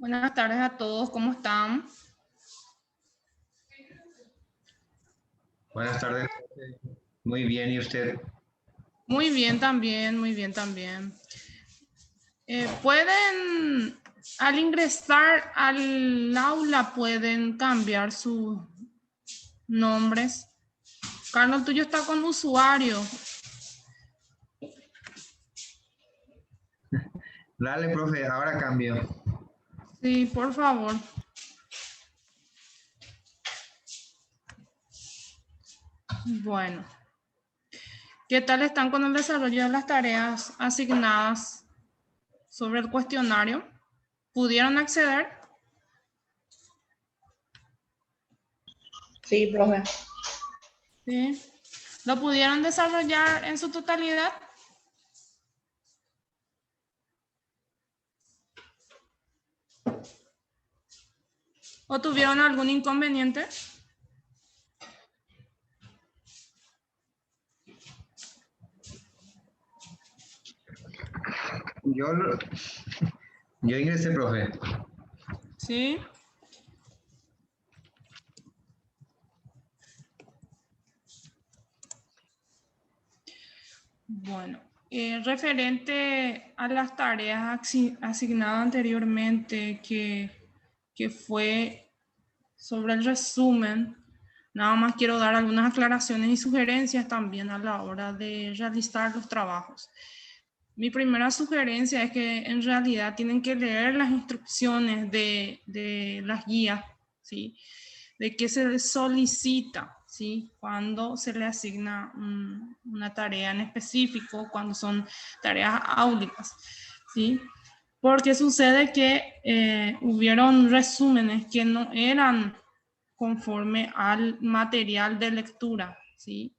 Buenas tardes a todos, ¿cómo están? Buenas tardes. Muy bien, ¿y usted? Muy bien también, muy bien también. Pueden, al ingresar al aula, pueden cambiar sus nombres. Carlos, el tuyo está con usuario. Dale, profe, ahora cambio. Sí, por favor. Bueno, ¿qué tal están con el desarrollo de las tareas asignadas sobre el cuestionario? ¿Pudieron acceder? Sí, profe. Sí. ¿Lo pudieron desarrollar en su totalidad? ¿O tuvieron algún inconveniente? Yo, lo- yo ingresé, profe. Sí. Bueno, referente a las tareas asignadas anteriormente, que fue sobre el resumen, nada más quiero dar algunas aclaraciones y sugerencias también a la hora de realizar los trabajos. Mi primera sugerencia es que en realidad tienen que leer las instrucciones de las guías, ¿sí? De qué se les solicita, ¿sí? Cuando se le asigna una tarea en específico, cuando son tareas áulicas, ¿sí? Porque sucede que hubieron resúmenes que no eran conforme al material de lectura, ¿sí?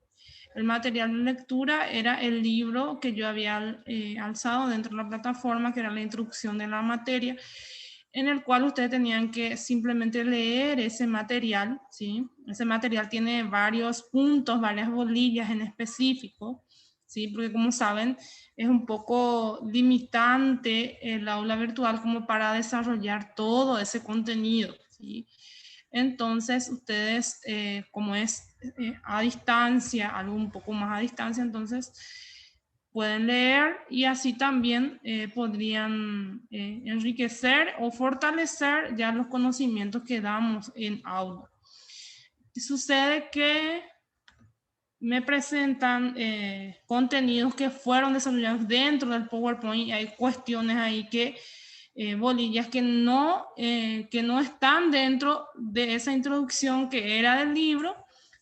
El material de lectura era el libro que yo había alzado dentro de la plataforma, que era la introducción de la materia, en el cual ustedes tenían que simplemente leer ese material, ¿sí? Ese material tiene varios puntos, varias bolillas en específico, ¿sí? Porque como saben, es un poco limitante el aula virtual como para desarrollar todo ese contenido, ¿sí? Entonces, ustedes, como es a distancia, algo un poco más a distancia, entonces pueden leer y así también podrían enriquecer o fortalecer ya los conocimientos que damos en aula. Sucede que me presentan contenidos que fueron desarrollados dentro del PowerPoint y hay cuestiones ahí bolillas que no están dentro de esa introducción que era del libro,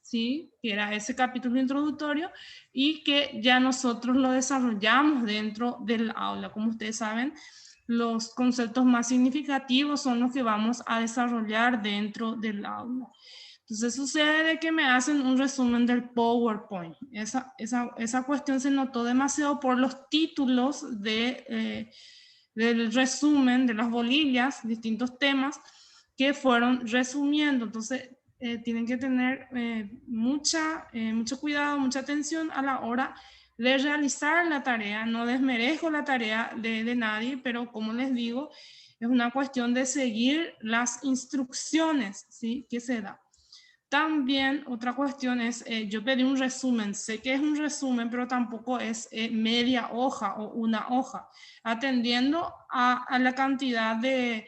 ¿sí? Que era ese capítulo introductorio y que ya nosotros lo desarrollamos dentro del aula. Como ustedes saben, los conceptos más significativos son los que vamos a desarrollar dentro del aula. Entonces sucede que me hacen un resumen del PowerPoint. Esa cuestión se notó demasiado por los títulos del resumen de las bolillas, distintos temas que fueron resumiendo. Entonces tienen que tener mucho cuidado, mucha atención a la hora de realizar la tarea. No desmerezco la tarea de nadie, pero como les digo, es una cuestión de seguir las instrucciones, ¿sí? Que se da. También otra cuestión es, yo pedí un resumen, sé que es un resumen, pero tampoco es media hoja o una hoja, atendiendo a la cantidad de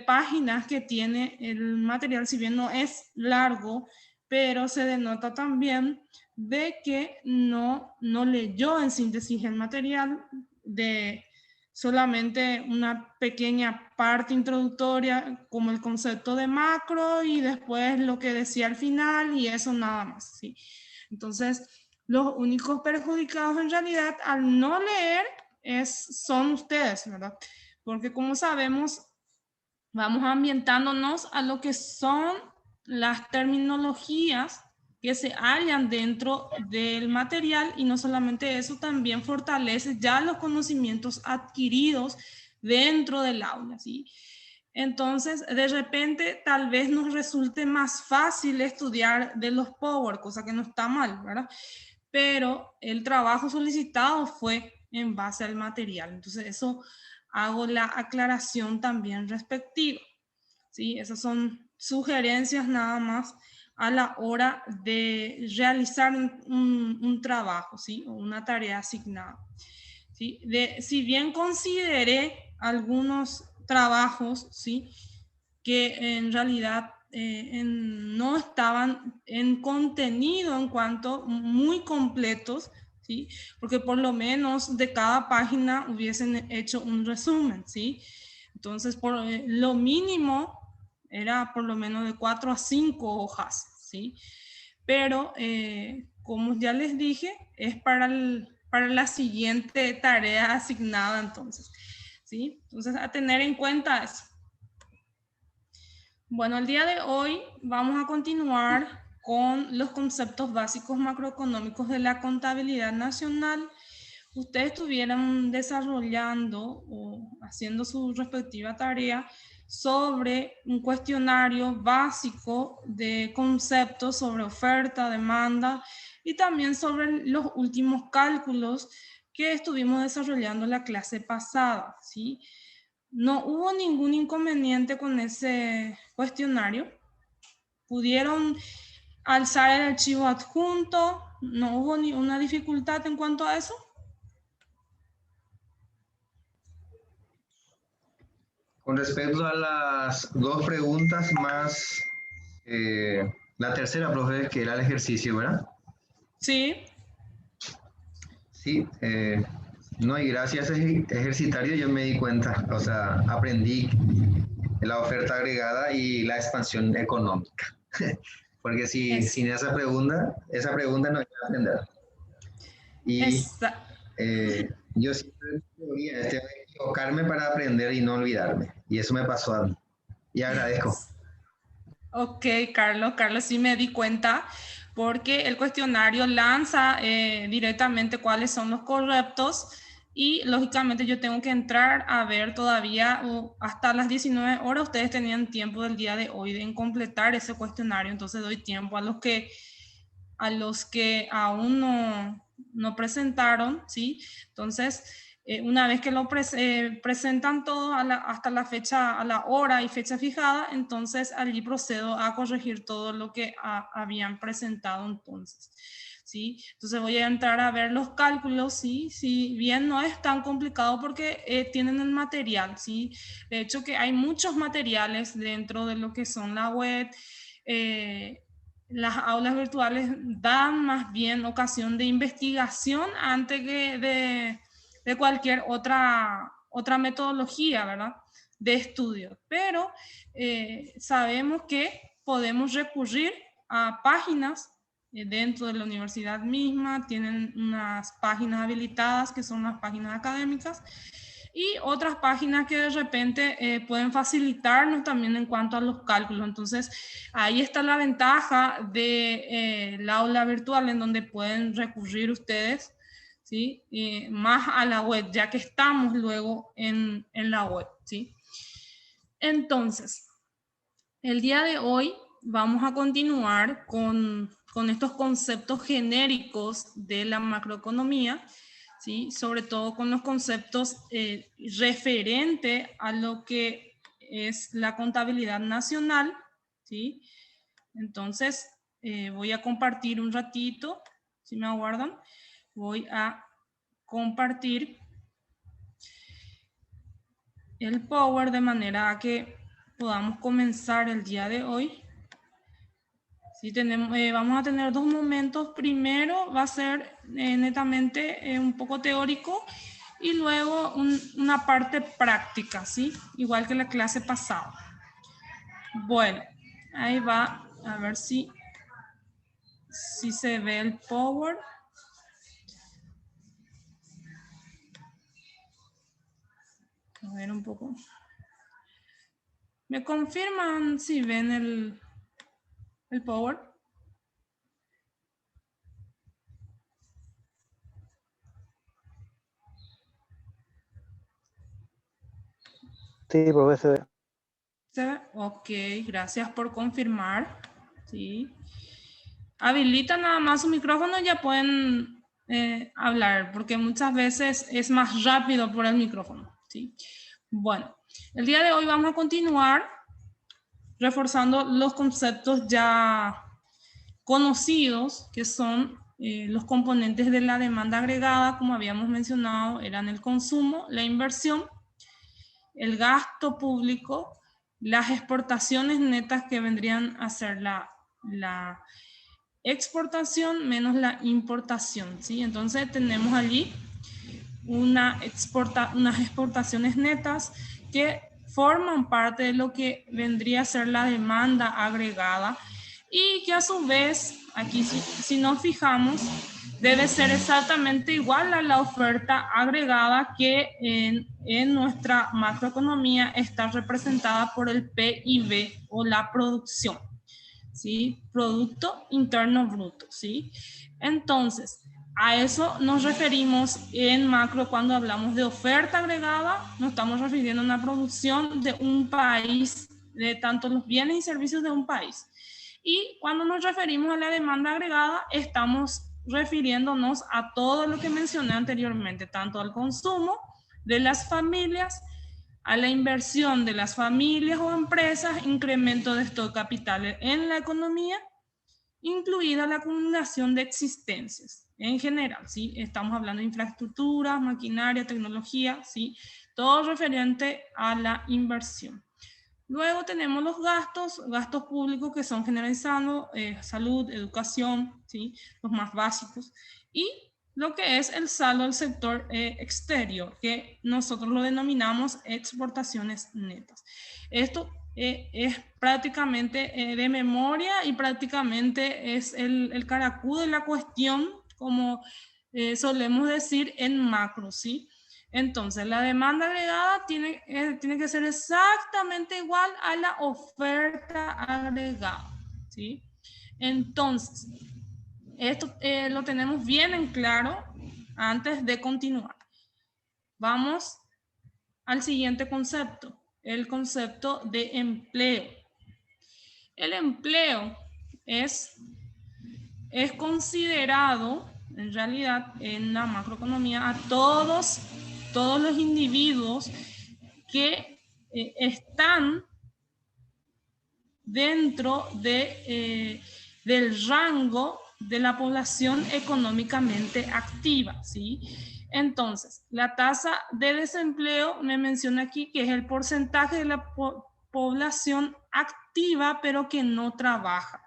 páginas que tiene el material, si bien no es largo, pero se denota también de que no leyó en síntesis el material de solamente una pequeña parte introductoria como el concepto de macro y después lo que decía al final y eso nada más, ¿sí? Entonces, los únicos perjudicados en realidad al no leer son ustedes, ¿verdad? Porque como sabemos, vamos ambientándonos a lo que son las terminologías que se hallan dentro del material y no solamente eso, también fortalece ya los conocimientos adquiridos dentro del aula, ¿sí? Entonces, de repente, tal vez nos resulte más fácil estudiar de los Power, cosa que no está mal, ¿verdad? Pero el trabajo solicitado fue en base al material. Entonces, eso hago la aclaración también respectiva, ¿sí? Esas son sugerencias nada más a la hora de realizar un trabajo, ¿sí? O una tarea asignada, ¿sí? Si bien consideré algunos trabajos, ¿sí? Que en realidad no estaban en contenido en cuanto muy completos, ¿sí? Porque por lo menos de cada página hubiesen hecho un resumen, ¿sí? Entonces, lo mínimo era por lo menos de 4 a 5 hojas, ¿sí? Pero, como ya les dije, es para la siguiente tarea asignada, entonces, ¿sí? Entonces, a tener en cuenta eso. Bueno, el día de hoy vamos a continuar con los conceptos básicos macroeconómicos de la contabilidad nacional. Ustedes estuvieran desarrollando o haciendo su respectiva tarea sobre un cuestionario básico de conceptos sobre oferta, demanda y también sobre los últimos cálculos que estuvimos desarrollando la clase pasada, ¿sí? No hubo ningún inconveniente con ese cuestionario. Pudieron alzar el archivo adjunto. No hubo ninguna dificultad en cuanto a eso. Con respecto a las dos preguntas más, la tercera, profe, que era el ejercicio, ¿verdad? Sí. Sí, no, y gracias a ese ejercitario yo me di cuenta, o sea, aprendí la oferta agregada y la expansión económica. Porque si, Es, sin esa pregunta no iba a aprender. Y esa- yo siempre teoría, tengo que equivocarme para aprender y no olvidarme. Y eso me pasó a mí. Y agradezco. Ok, Carlos. Carlos, sí me di cuenta porque el cuestionario lanza directamente cuáles son los correctos y lógicamente yo tengo que entrar a ver todavía hasta las 19 horas. Ustedes tenían tiempo del día de hoy de completar ese cuestionario, entonces doy tiempo a los que aún no presentaron, ¿sí? Entonces, una vez que lo presentan todo hasta la fecha, a la hora y fecha fijada, entonces allí procedo a corregir todo lo que habían presentado entonces. ¿Sí? Entonces voy a entrar a ver los cálculos, ¿sí? Si bien no es tan complicado porque tienen el material, ¿sí? De hecho que hay muchos materiales dentro de lo que son la web. Las aulas virtuales dan más bien ocasión de investigación antes que de cualquier otra metodología, ¿verdad? De estudio. Pero sabemos que podemos recurrir a páginas dentro de la universidad misma, tienen unas páginas habilitadas que son las páginas académicas y otras páginas que de repente pueden facilitarnos también en cuanto a los cálculos. Entonces, ahí está la ventaja de la aula virtual en donde pueden recurrir ustedes, ¿sí? Más a la web, ya que estamos luego en la web, ¿sí? Entonces, el día de hoy vamos a continuar con estos conceptos genéricos de la macroeconomía, ¿sí? Sobre todo con los conceptos referente a lo que es la contabilidad nacional, ¿sí? Entonces, voy a compartir un ratito, si me aguardan, voy a compartir el Power de manera que podamos comenzar el día de hoy. Sí, vamos a tener dos momentos. Primero va a ser netamente un poco teórico y luego una parte práctica, ¿sí? Igual que la clase pasada. Bueno, ahí va. A ver si se ve el Power. A ver un poco. ¿Me confirman si ven el Power? Sí, profesor. ¿Se ve? Ok, gracias por confirmar. Sí. Habilita nada más su micrófono y ya pueden hablar, porque muchas veces es más rápido por el micrófono. ¿sí? Bueno, el día de hoy vamos a continuar reforzando los conceptos ya conocidos, que son los componentes de la demanda agregada, como habíamos mencionado, eran el consumo, la inversión, el gasto público, las exportaciones netas, que vendrían a ser la exportación menos la importación, ¿sí? Entonces tenemos allí unas exportaciones netas que forman parte de lo que vendría a ser la demanda agregada y que a su vez, aquí si nos fijamos, debe ser exactamente igual a la oferta agregada que en nuestra macroeconomía está representada por el PIB o la producción, ¿sí? Producto Interno Bruto, ¿sí? Entonces, a eso nos referimos en macro cuando hablamos de oferta agregada. Nos estamos refiriendo a una producción de un país, de tanto los bienes y servicios de un país. Y cuando nos referimos a la demanda agregada, estamos refiriéndonos a todo lo que mencioné anteriormente, tanto al consumo de las familias, a la inversión de las familias o empresas, incremento de stock capital en la economía, incluida la acumulación de existencias en general, ¿sí? Estamos hablando de infraestructuras, maquinaria, tecnología, ¿sí? Todo referente a la inversión. Luego tenemos los gastos públicos que son generalizados, salud, educación, ¿sí? Los más básicos. Y lo que es el saldo del sector exterior, que nosotros lo denominamos exportaciones netas. Esto es prácticamente de memoria y prácticamente es el caracú de la cuestión, como solemos decir en macro, ¿sí? Entonces, la demanda agregada tiene que ser exactamente igual a la oferta agregada, ¿sí? Entonces, esto lo tenemos bien en claro antes de continuar. Vamos al siguiente concepto, el concepto de empleo. El empleo es considerado, en realidad, en la macroeconomía, a todos los individuos que están dentro del rango de la población económicamente activa, ¿sí? Entonces, la tasa de desempleo me menciona aquí que es el porcentaje de la población activa pero que no trabaja.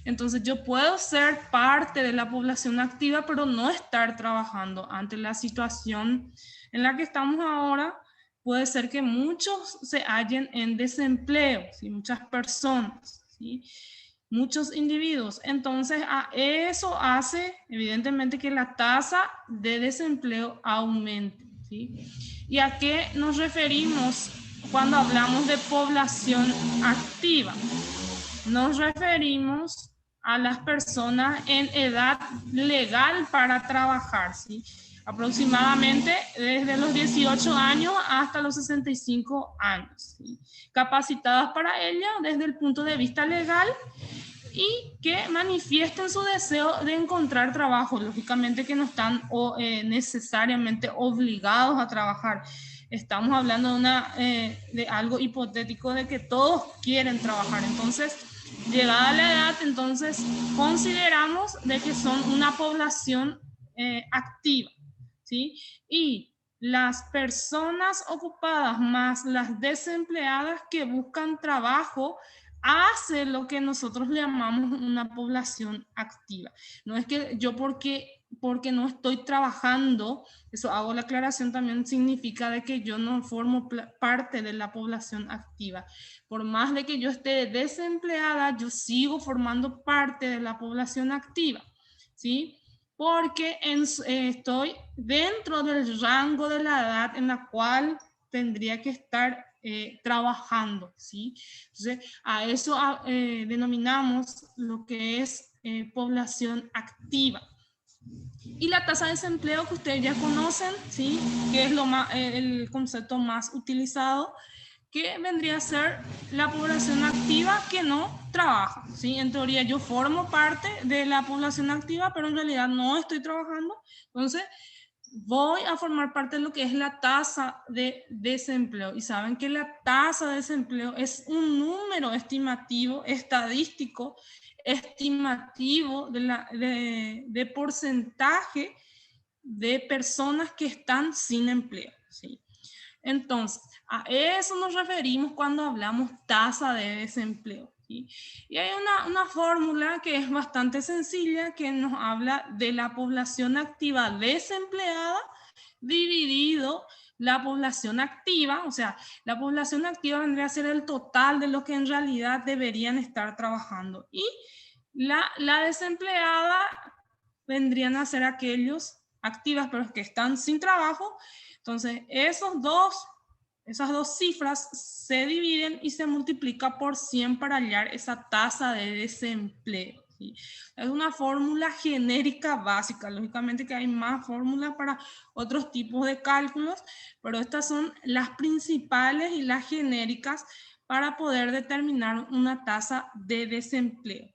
Entonces, yo puedo ser parte de la población activa pero no estar trabajando. Ante la situación en la que estamos ahora, puede ser que muchos se hallen en desempleo, ¿sí? Muchas personas, ¿sí? Muchos individuos. Entonces, eso hace evidentemente que la tasa de desempleo aumente, ¿sí? ¿Y a qué nos referimos cuando hablamos de población activa? Nos referimos a las personas en edad legal para trabajar, ¿sí? Aproximadamente desde los 18 años hasta los 65 años, ¿sí? Capacitadas para ella desde el punto de vista legal y que manifiesten su deseo de encontrar trabajo, lógicamente que no están necesariamente obligados a trabajar. Estamos hablando de algo hipotético de que todos quieren trabajar. Entonces, llegada la edad, entonces consideramos de que son una población activa, ¿sí? Y las personas ocupadas más las desempleadas que buscan trabajo hace lo que nosotros llamamos una población activa. No es que yo porque no estoy trabajando, eso hago la aclaración, también significa de que yo no formo parte de la población activa. Por más de que yo esté desempleada, yo sigo formando parte de la población activa, ¿sí? Porque estoy dentro del rango de la edad en la cual tendría que estar trabajando, ¿sí? Entonces, a eso denominamos lo que es población activa. Y la tasa de desempleo que ustedes ya conocen, ¿sí? Que es el concepto más utilizado, que vendría a ser la población activa que no trabaja, ¿sí? En teoría yo formo parte de la población activa, pero en realidad no estoy trabajando. Entonces, voy a formar parte de lo que es la tasa de desempleo. Y saben que la tasa de desempleo es un número estimativo, estadístico, estimativo de porcentaje de personas que están sin empleo, ¿sí? Entonces, a eso nos referimos cuando hablamos tasa de desempleo, ¿sí? Y hay una fórmula que es bastante sencilla que nos habla de la población activa desempleada dividido la población activa, o sea, la población activa vendría a ser el total de los que en realidad deberían estar trabajando. Y la desempleada vendrían a ser aquellos activas pero que están sin trabajo. Entonces, esas dos cifras se dividen y se multiplica por 100 para hallar esa tasa de desempleo, ¿sí? Es una fórmula genérica básica. Lógicamente que hay más fórmulas para otros tipos de cálculos, pero estas son las principales y las genéricas para poder determinar una tasa de desempleo.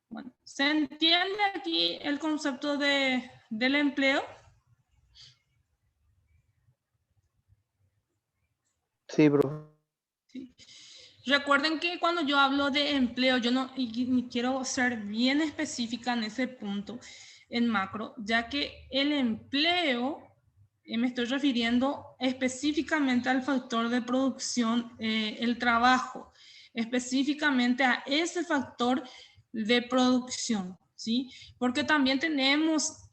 Bueno, ¿se entiende aquí el concepto del empleo? Sí, profe. Sí. Recuerden que cuando yo hablo de empleo, yo no y quiero ser bien específica en ese punto, en macro, ya que el empleo, me estoy refiriendo específicamente al factor de producción, el trabajo, específicamente a ese factor de producción, ¿sí? Porque también tenemos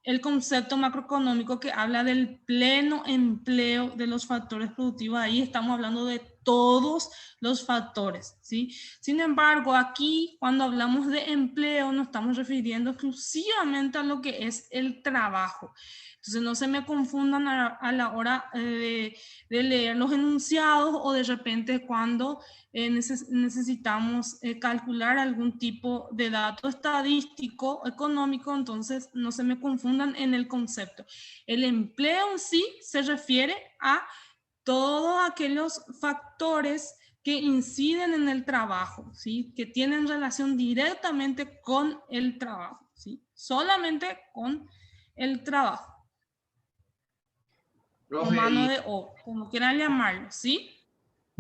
el concepto macroeconómico que habla del pleno empleo de los factores productivos. Ahí estamos hablando de todos los factores, ¿sí? Sin embargo, aquí cuando hablamos de empleo nos estamos refiriendo exclusivamente a lo que es el trabajo. Entonces no se me confundan a la hora de leer los enunciados o de repente cuando necesitamos calcular algún tipo de dato estadístico, económico, entonces no se me confundan en el concepto. El empleo en sí se refiere a todos aquellos factores que inciden en el trabajo, ¿sí? Que tienen relación directamente con el trabajo, ¿sí? Solamente con el trabajo. O Profe, mano de obra, como quieran llamarlo, ¿sí?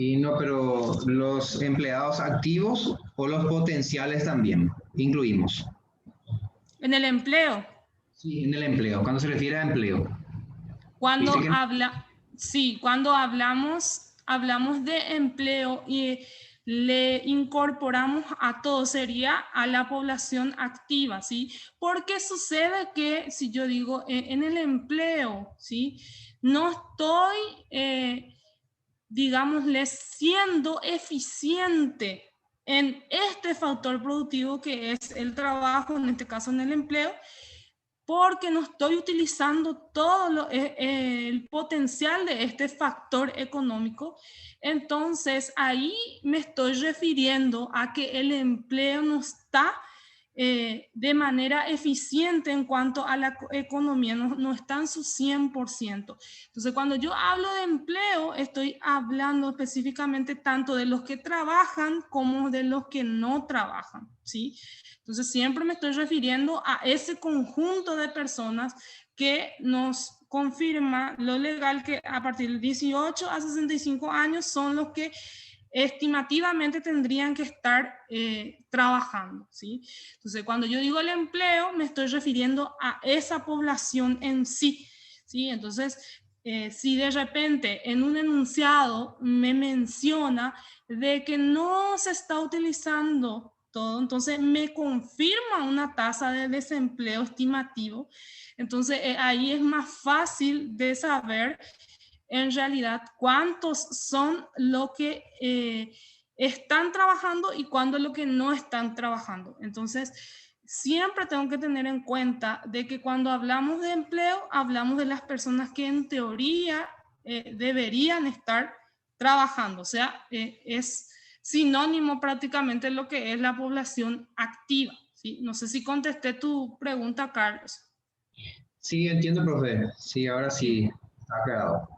y no, pero los empleados activos o los potenciales también incluimos. En el empleo, Sí, en el empleo, cuando se refiere a empleo. cuando Dice que cuando hablamos de empleo y le incorporamos a todo, sería a la población activa, ¿sí? Porque sucede que si yo digo en el empleo, ¿sí? No estoy, digámosle, siendo eficiente en este factor productivo que es el trabajo, en este caso en el empleo, porque no estoy utilizando todo el potencial de este factor económico. Entonces, ahí me estoy refiriendo a que el empleo no está de manera eficiente en cuanto a la economía, no está en su 100%. Entonces, cuando yo hablo de empleo, estoy hablando específicamente tanto de los que trabajan como de los que no trabajan, ¿sí? Entonces, siempre me estoy refiriendo a ese conjunto de personas que nos confirma lo legal que a partir de 18 a 65 años son los que estimativamente tendrían que estar trabajando, ¿sí? Entonces, cuando yo digo el empleo, me estoy refiriendo a esa población en sí, ¿sí? Entonces, si de repente en un enunciado me menciona de que no se está utilizando todo, entonces me confirma una tasa de desempleo estimativo, entonces ahí es más fácil de saber en realidad cuántos son los que están trabajando y cuántos lo que no están trabajando. Entonces, siempre tengo que tener en cuenta de que cuando hablamos de empleo, hablamos de las personas que en teoría deberían estar trabajando. O sea, es sinónimo prácticamente lo que es la población activa, ¿sí? No sé si contesté tu pregunta, Carlos. sí, entiendo, profe. Sí, ahora sí, Sí. ha quedado.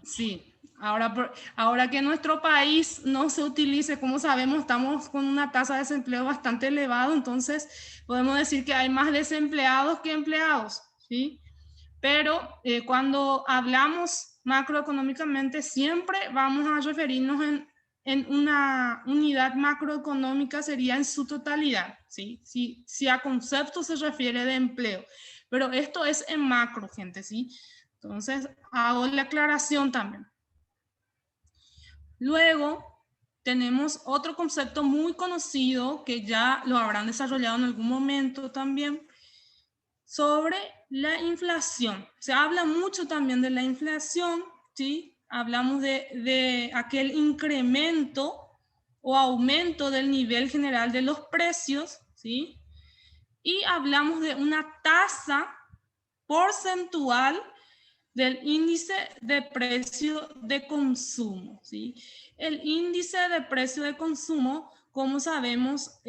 Sí. Ahora que en nuestro país no se utilice, como sabemos, estamos con una tasa de desempleo bastante elevada, entonces podemos decir que hay más desempleados que empleados, ¿sí? Pero cuando hablamos macroeconómicamente, siempre vamos a referirnos en una unidad macroeconómica, sería en su totalidad, ¿sí? Si a concepto se refiere de empleo. Pero esto es en macro, gente, ¿sí? Entonces, hago la aclaración también. Luego, tenemos otro concepto muy conocido que ya lo habrán desarrollado en algún momento también, sobre la inflación. Se habla mucho también de la inflación, ¿sí? Hablamos de aquel incremento o aumento del nivel general de los precios, ¿sí? Y hablamos de una tasa porcentual del índice de precio de consumo, ¿sí? El índice de precio de consumo, como sabemos,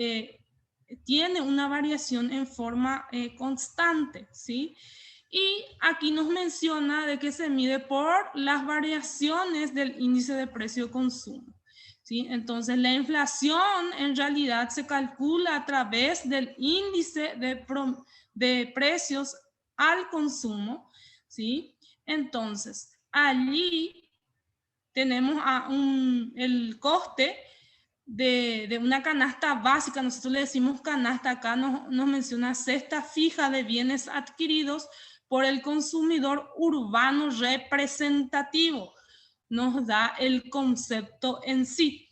tiene una variación en forma constante, ¿sí? Y aquí nos menciona de que se mide por las variaciones del índice de precio de consumo, ¿sí? Entonces, la inflación en realidad se calcula a través del índice de precios al consumo, ¿sí? Entonces, allí tenemos el coste de una canasta básica, nosotros le decimos canasta, acá nos menciona cesta fija de bienes adquiridos por el consumidor urbano representativo. Nos da el concepto en sí,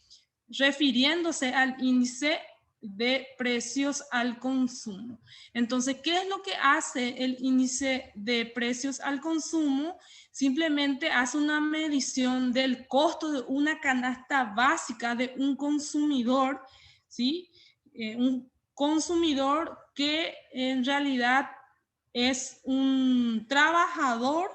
refiriéndose al índice de precios al consumo. Entonces, ¿qué es lo que hace el índice de precios al consumo? Simplemente hace una medición del costo de una canasta básica de un consumidor, ¿sí? Un consumidor que en realidad es un trabajador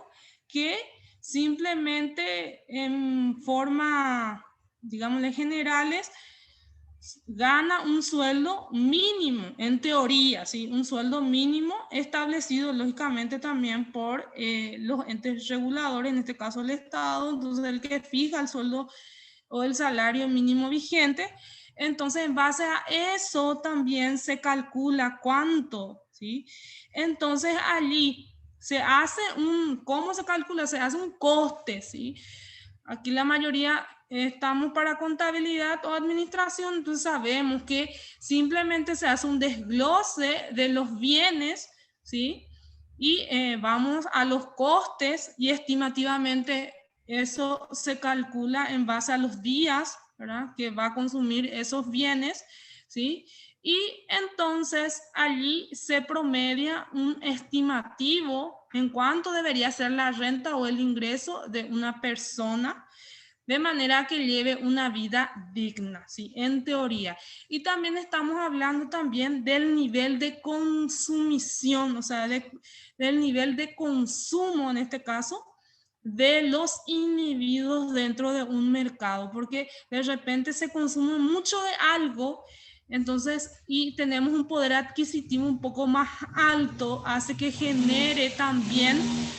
que simplemente en forma, digámosle, generales, gana un sueldo mínimo, en teoría, ¿sí? Un sueldo mínimo establecido lógicamente también por los entes reguladores, en este caso el Estado, entonces el que fija el sueldo o el salario mínimo vigente. Entonces, en base a eso también se calcula cuánto, ¿sí? Entonces, allí se hace ¿cómo se calcula? Se hace un coste, ¿sí? Aquí la mayoría estamos para contabilidad o administración, entonces sabemos que simplemente se hace un desglose de los bienes, ¿sí? Y vamos a los costes y estimativamente eso se calcula en base a los días, ¿verdad? Que va a consumir esos bienes, ¿sí? Y entonces allí se promedia un estimativo en cuánto debería ser la renta o el ingreso de una persona, de manera que lleve una vida digna, ¿sí? En teoría. Y también estamos hablando también del nivel de consumición, o sea, del nivel de consumo en este caso, de los individuos dentro de un mercado, porque de repente se consume mucho de algo, entonces, y tenemos un poder adquisitivo un poco más alto, hace que genere también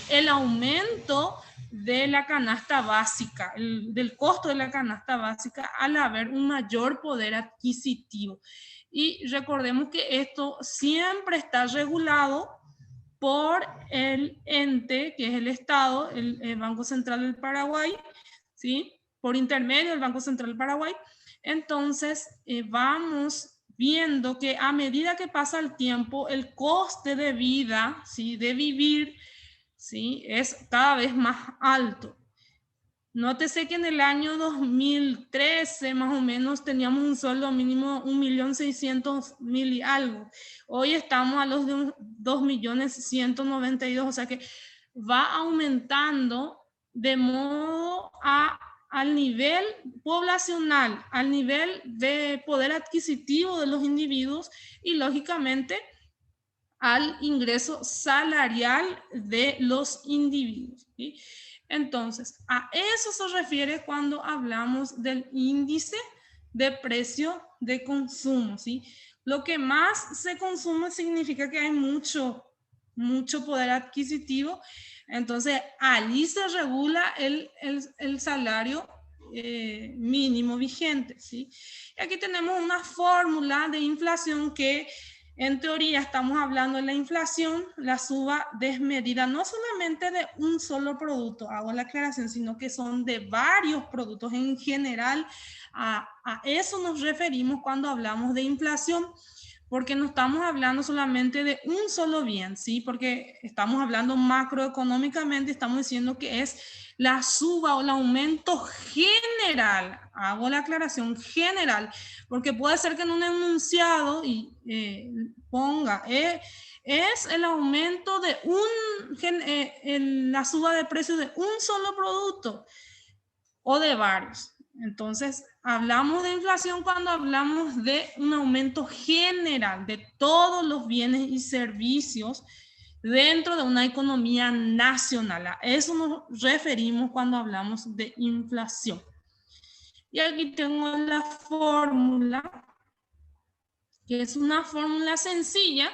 el aumento de la canasta básica, del costo de la canasta básica al haber un mayor poder adquisitivo. Y recordemos que esto siempre está regulado por el ente, que es el Estado, el Banco Central del Paraguay, ¿sí? Por intermedio del Banco Central del Paraguay. Entonces, vamos viendo que a medida que pasa el tiempo, el coste de vida, ¿sí? De vivir, ¿sí? Es cada vez más alto. Nótese que en el año 2013 más o menos teníamos un sueldo mínimo 1.600.000 y algo. Hoy estamos a los de 2.192.000, o sea que va aumentando de modo al nivel poblacional, al nivel de poder adquisitivo de los individuos y lógicamente al ingreso salarial de los individuos, ¿sí? Entonces, a eso se refiere cuando hablamos del índice de precio de consumo, ¿sí? Lo que más se consume significa que hay mucho mucho poder adquisitivo. Entonces, allí se regula el salario mínimo vigente, ¿sí? Y aquí tenemos una fórmula de inflación que en teoría estamos hablando de la inflación, la suba desmedida, no solamente de un solo producto, hago la aclaración, sino que son de varios productos en general. A eso nos referimos cuando hablamos de inflación, porque no estamos hablando solamente de un solo bien, ¿sí? Porque estamos hablando macroeconómicamente, estamos diciendo que es la suba o el aumento general, hago la aclaración general, porque puede ser que en un enunciado ponga, es el aumento de la suba de precios de un solo producto o de varios. Entonces, hablamos de inflación cuando hablamos de un aumento general de todos los bienes y servicios dentro de una economía nacional. A eso nos referimos cuando hablamos de inflación. Y aquí tengo la fórmula, que es una fórmula sencilla,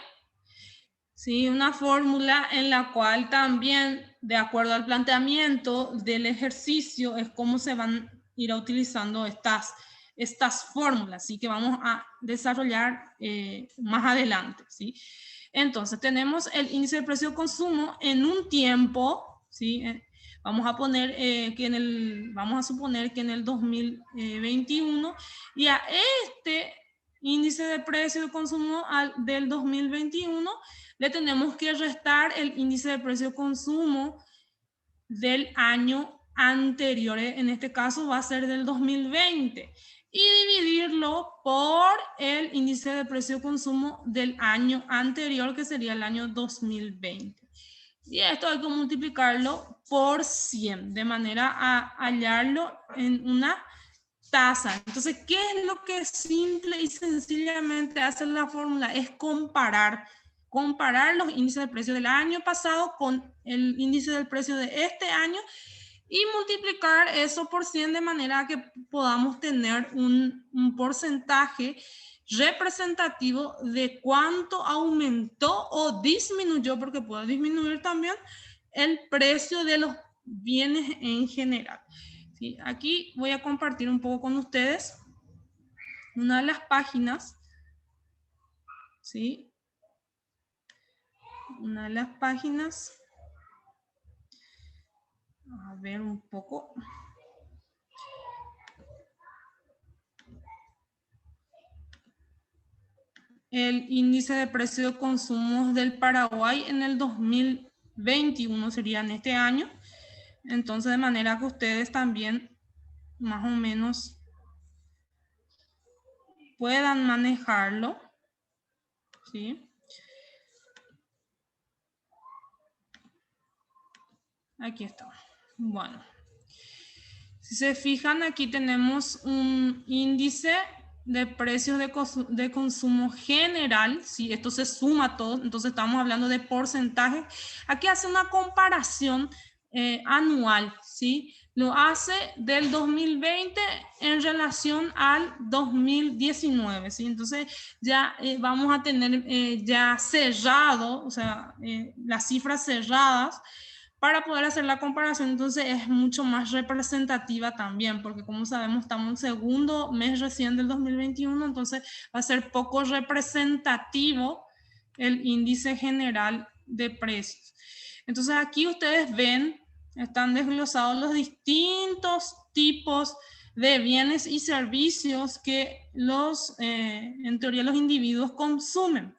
¿sí? Una fórmula en la cual también, de acuerdo al planteamiento del ejercicio, es cómo se van a ir utilizando estas fórmulas, ¿sí? Que vamos a desarrollar más adelante, ¿sí? Entonces, tenemos el índice de precio de consumo en un tiempo, ¿sí? Vamos a suponer que en el 2021, y a este índice de precio de consumo del 2021 le tenemos que restar el índice de precio de consumo del año anterior. En este caso va a ser del 2020. Y dividirlo por el índice de precio de consumo del año anterior, que sería el año 2020. Y esto hay que multiplicarlo por 100, de manera a hallarlo en una tasa. Entonces, ¿qué es lo que simple y sencillamente hace la fórmula? Es comparar los índices de precio del año pasado con el índice del precio de este año y multiplicar eso por 100 de manera que podamos tener un porcentaje representativo de cuánto aumentó o disminuyó, porque puede disminuir también el precio de los bienes en general. ¿Sí? Aquí voy a compartir un poco con ustedes una de las páginas, ¿sí? Una de las páginas, a ver un poco. El índice de precio de consumos del Paraguay en el 2021 sería en este año. Entonces, de manera que ustedes también más o menos puedan manejarlo, ¿sí? Aquí está. Bueno, si se fijan, aquí tenemos un índice de precios de consumo general, si esto se suma todo, entonces estamos hablando de porcentaje. Aquí hace una comparación anual, ¿sí? Lo hace del 2020 en relación al 2019, ¿sí? Entonces ya vamos a tener ya cerrado, o sea, las cifras cerradas para poder hacer la comparación. Entonces es mucho más representativa también, porque como sabemos estamos en segundo mes recién del 2021, entonces va a ser poco representativo el índice general de precios. Entonces aquí ustedes ven, están desglosados los distintos tipos de bienes y servicios que en teoría los individuos consumen.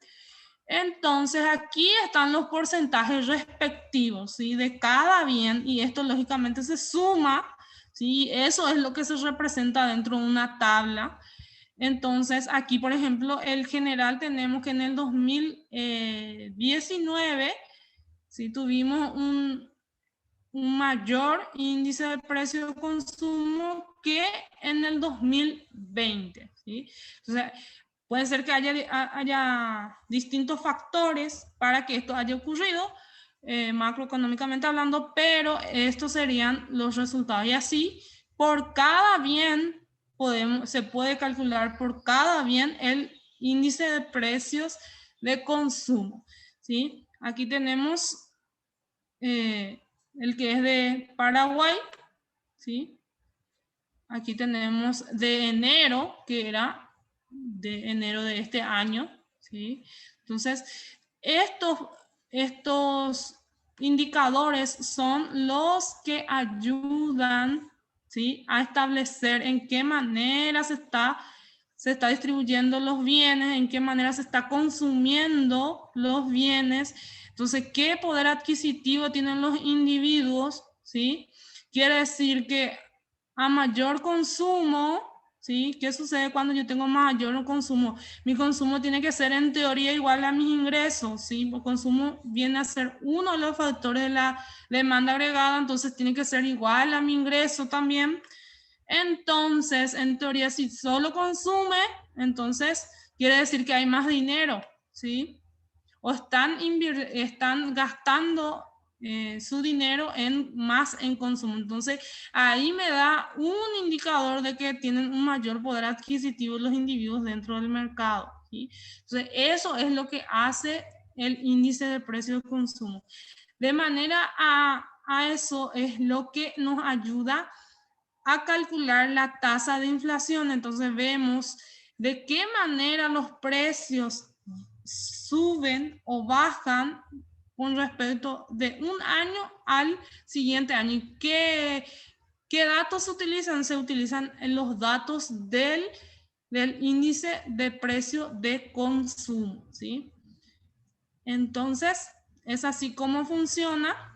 Entonces aquí están los porcentajes respectivos, ¿sí? De cada bien, y esto lógicamente se suma, ¿sí? Eso es lo que se representa dentro de una tabla. Entonces aquí, por ejemplo, el general tenemos que en el 2019, ¿sí? Tuvimos un mayor índice de precio de consumo que en el 2020, ¿sí? Entonces, puede ser que haya distintos factores para que esto haya ocurrido, macroeconómicamente hablando, pero estos serían los resultados. Y así, por cada bien, se puede calcular por cada bien el índice de precios de consumo, ¿sí? Aquí tenemos el que es de Paraguay, ¿sí? Aquí tenemos de enero, que era de enero de este año, ¿sí? Entonces, estos indicadores son los que ayudan, ¿sí?, a establecer en qué manera se está distribuyendo los bienes, en qué manera se está consumiendo los bienes. Entonces, ¿qué poder adquisitivo tienen los individuos? ¿Sí? Quiere decir que a mayor consumo, ¿sí? ¿Qué sucede cuando yo tengo mayor consumo? Mi consumo tiene que ser en teoría igual a mis ingresos, ¿sí? El consumo viene a ser uno de los factores de la demanda agregada, entonces tiene que ser igual a mi ingreso también. Entonces, en teoría, si solo consume, entonces quiere decir que hay más dinero, ¿sí? O están gastando su dinero más en consumo. Entonces, ahí me da un indicador de que tienen un mayor poder adquisitivo los individuos dentro del mercado, ¿sí? Entonces, eso es lo que hace el índice de precio de consumo. De manera a eso es lo que nos ayuda a calcular la tasa de inflación. Entonces vemos de qué manera los precios suben o bajan con respecto de un año al siguiente año. ¿Y qué datos se utilizan? Se utilizan los datos del índice de precio de consumo, ¿sí? Entonces, es así como funciona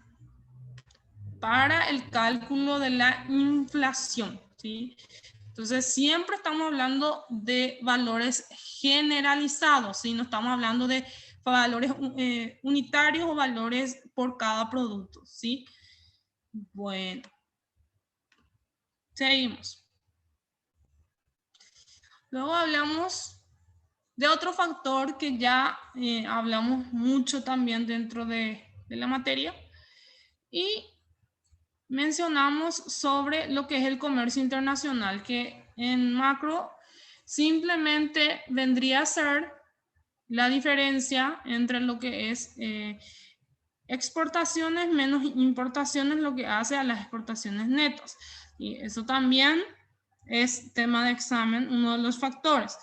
para el cálculo de la inflación, ¿sí? Entonces, siempre estamos hablando de valores generalizados, ¿sí? No estamos hablando de valores unitarios o valores por cada producto, ¿sí? Bueno, seguimos. Luego hablamos de otro factor que ya hablamos mucho también dentro de la materia, y mencionamos sobre lo que es el comercio internacional, que en macro simplemente vendría a ser la diferencia entre lo que es exportaciones menos importaciones, lo que hace a las exportaciones netas. Y eso también es tema de examen, uno de los factores.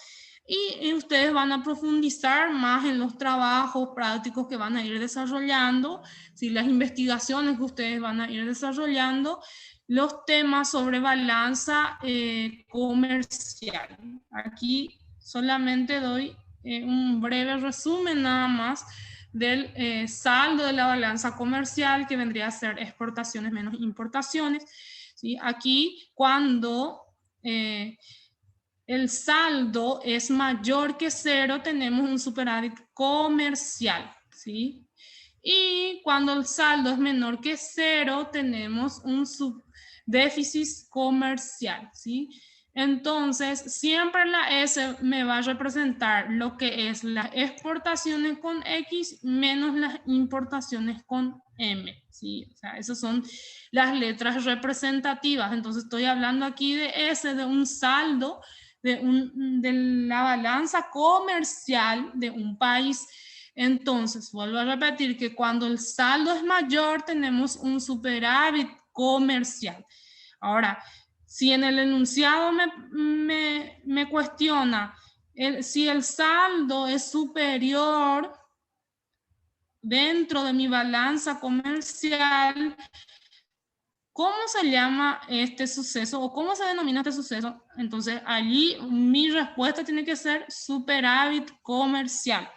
Y ustedes van a profundizar más en los trabajos prácticos que van a ir desarrollando, ¿sí? Las investigaciones que ustedes van a ir desarrollando, los temas sobre balanza comercial. Aquí solamente doy un breve resumen nada más del saldo de la balanza comercial, que vendría a ser exportaciones menos importaciones, ¿sí? Aquí cuando el saldo es mayor que cero, tenemos un superávit comercial, ¿sí? Y cuando el saldo es menor que cero, tenemos un déficit comercial, ¿sí? Entonces, siempre la S me va a representar lo que es las exportaciones con X menos las importaciones con M, ¿sí? O sea, esas son las letras representativas. Entonces, estoy hablando aquí de S, de un saldo, de la balanza comercial de un país. Entonces, vuelvo a repetir que cuando el saldo es mayor, tenemos un superávit comercial. Ahora, si en el enunciado me cuestiona si el saldo es superior dentro de mi balanza comercial, ¿cómo se llama este suceso o cómo se denomina este suceso? Entonces, allí mi respuesta tiene que ser superávit comercial,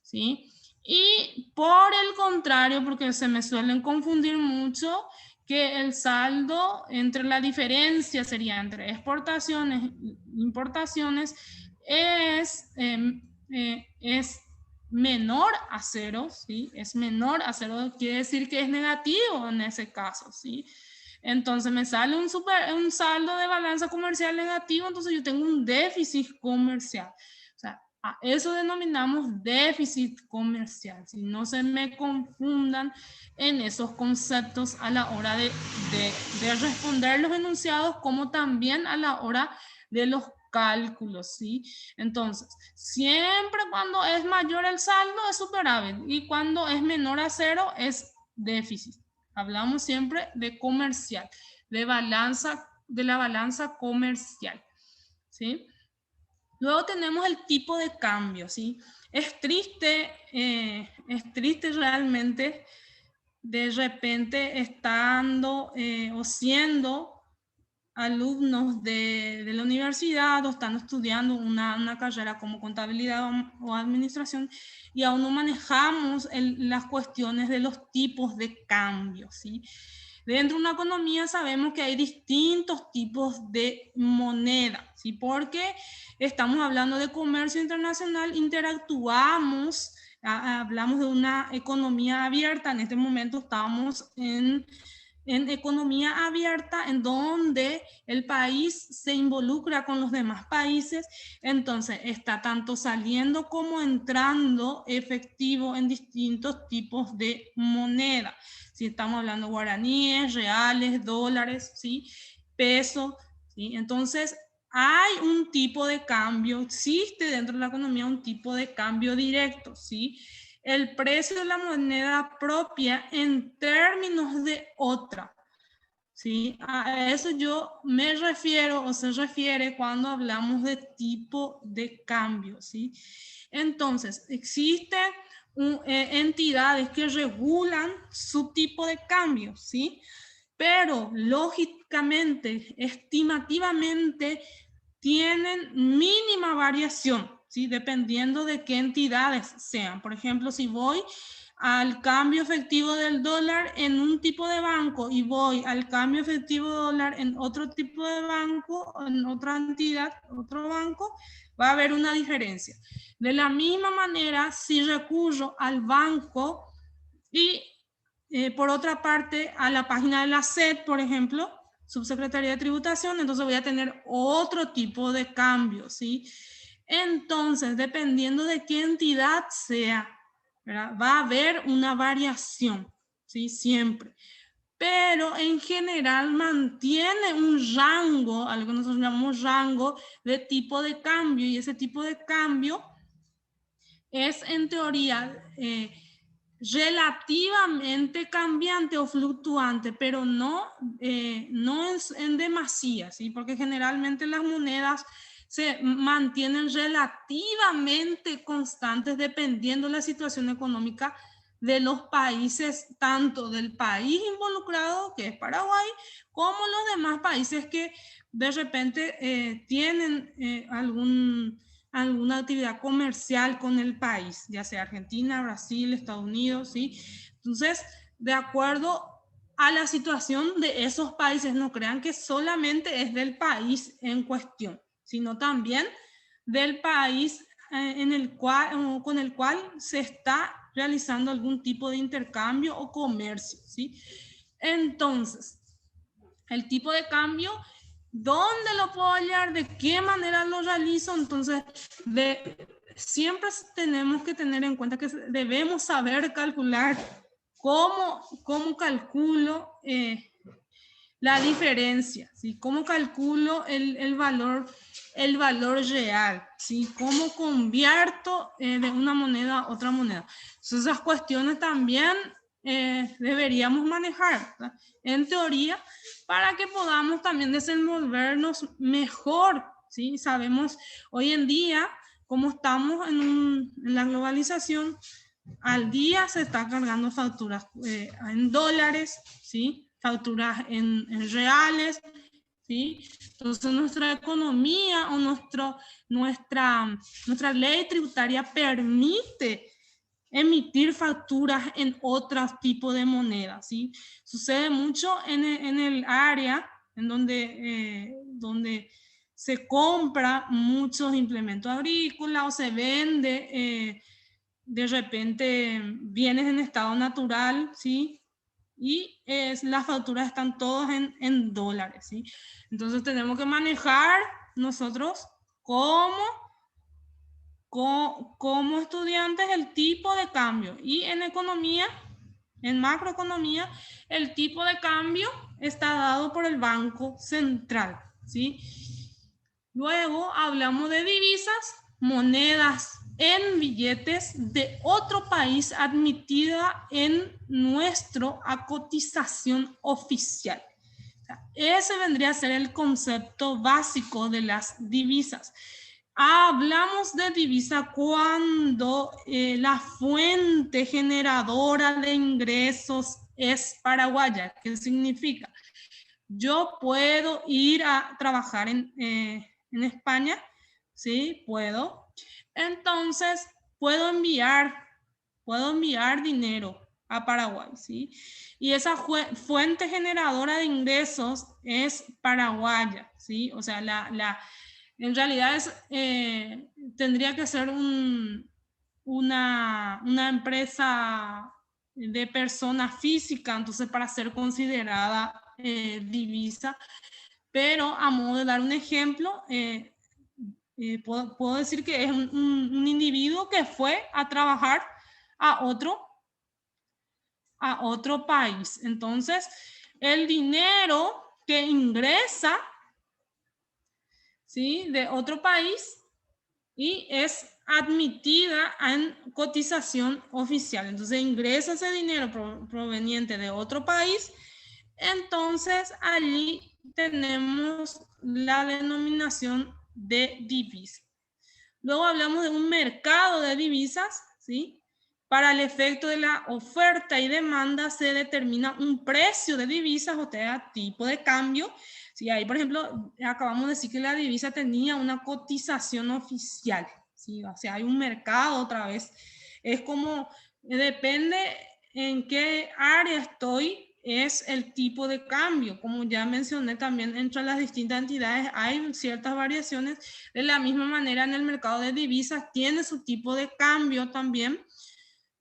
¿sí? Y por el contrario, porque se me suelen confundir mucho, que el saldo entre la diferencia sería entre exportaciones e importaciones es menor a cero, ¿sí? Es menor a cero, quiere decir que es negativo en ese caso, ¿sí? Entonces me sale un saldo de balanza comercial negativo, entonces yo tengo un déficit comercial. O sea, a eso denominamos déficit comercial. Si no se me confundan en esos conceptos a la hora de responder los enunciados, como también a la hora de los cálculos, ¿sí? Entonces, siempre cuando es mayor el saldo es superávit y cuando es menor a cero es déficit. Hablamos siempre de comercial, de la balanza comercial, ¿sí? Luego tenemos el tipo de cambio, ¿sí? Es triste realmente de repente estando o siendo alumnos de la universidad o están estudiando una carrera como contabilidad o administración y aún no manejamos las cuestiones de los tipos de cambio, ¿sí? Dentro de una economía sabemos que hay distintos tipos de moneda, ¿sí? Porque estamos hablando de comercio internacional, interactuamos, hablamos de una economía abierta. En este momento estamos en economía abierta, en donde el país se involucra con los demás países, entonces está tanto saliendo como entrando efectivo en distintos tipos de moneda. Si estamos hablando guaraníes, reales, dólares, ¿sí? Peso, ¿sí? Entonces hay un tipo de cambio, existe dentro de la economía un tipo de cambio directo, ¿sí? El precio de la moneda propia en términos de otra, ¿sí? A eso yo me refiero o se refiere cuando hablamos de tipo de cambio, ¿sí? Entonces, existen entidades que regulan su tipo de cambio, ¿sí? Pero lógicamente, estimativamente, tienen mínima variación, ¿sí? Dependiendo de qué entidades sean. Por ejemplo, si voy al cambio efectivo del dólar en un tipo de banco y voy al cambio efectivo del dólar en otro tipo de banco, en otra entidad, otro banco, va a haber una diferencia. De la misma manera, si recurro al banco y por otra parte a la página de la SED, por ejemplo, Subsecretaría de Tributación, entonces voy a tener otro tipo de cambio, ¿sí? Entonces, dependiendo de qué entidad sea, ¿verdad? Va a haber una variación, ¿sí? Siempre. Pero en general mantiene un rango, algo que nosotros llamamos rango de tipo de cambio, y ese tipo de cambio es en teoría relativamente cambiante o fluctuante, pero no en demasía, ¿sí? Porque generalmente las monedas se mantienen relativamente constantes dependiendo de la situación económica de los países, tanto del país involucrado, que es Paraguay, como los demás países que de repente tienen alguna actividad comercial con el país, ya sea Argentina, Brasil, Estados Unidos, ¿sí? Entonces, de acuerdo a la situación de esos países, no crean que solamente es del país en cuestión, sino también del país con el cual se está realizando algún tipo de intercambio o comercio, ¿sí? Entonces, el tipo de cambio, ¿dónde lo puedo hallar? ¿De qué manera lo realizo? Entonces, siempre tenemos que tener en cuenta que debemos saber calcular cómo calculo la diferencia, ¿sí? ¿Cómo calculo el valor real? ¿Sí? ¿Cómo convierto de una moneda a otra moneda? Entonces, esas cuestiones también deberíamos manejar, ¿verdad? En teoría, para que podamos también desenvolvernos mejor, ¿sí? Sabemos hoy en día, como estamos en la globalización, al día se está cargando facturas en dólares, ¿sí? Facturas en reales, ¿sí? Entonces nuestra economía o nuestra ley tributaria permite emitir facturas en otros tipos de monedas, ¿sí? Sucede mucho en el área en donde se compra muchos implementos agrícolas o se vende de repente bienes en estado natural, ¿sí? Y las facturas están todas en dólares, ¿sí? Entonces tenemos que manejar nosotros como estudiantes el tipo de cambio. Y en economía, en macroeconomía, el tipo de cambio está dado por el Banco Central, ¿sí? Luego hablamos de divisas, monedas en billetes de otro país admitida en nuestro a cotización oficial. O sea, ese vendría a ser el concepto básico de las divisas. Hablamos de divisa cuando la fuente generadora de ingresos es paraguaya. ¿Qué significa? Yo puedo ir a trabajar en España, ¿sí? Puedo. Entonces, puedo enviar dinero a Paraguay, ¿sí? Y esa fuente generadora de ingresos es paraguaya, ¿sí? O sea, en realidad tendría que ser una empresa de persona física, entonces para ser considerada divisa, pero a modo de dar un ejemplo, puedo decir que es un individuo que fue a trabajar a otro país. Entonces, el dinero que ingresa, ¿sí?, de otro país y es admitida en cotización oficial. Entonces, ingresa ese dinero proveniente de otro país. Entonces, allí tenemos la denominación de divisa. Luego hablamos de un mercado de divisas, ¿sí? Para el efecto de la oferta y demanda se determina un precio de divisas, o sea, tipo de cambio. Sí, ahí, por ejemplo, acabamos de decir que la divisa tenía una cotización oficial, ¿sí? O sea, hay un mercado otra vez. Es como, depende en qué área estoy, es el tipo de cambio. Como ya mencioné también, entre las distintas entidades hay ciertas variaciones. De la misma manera, en el mercado de divisas tiene su tipo de cambio también.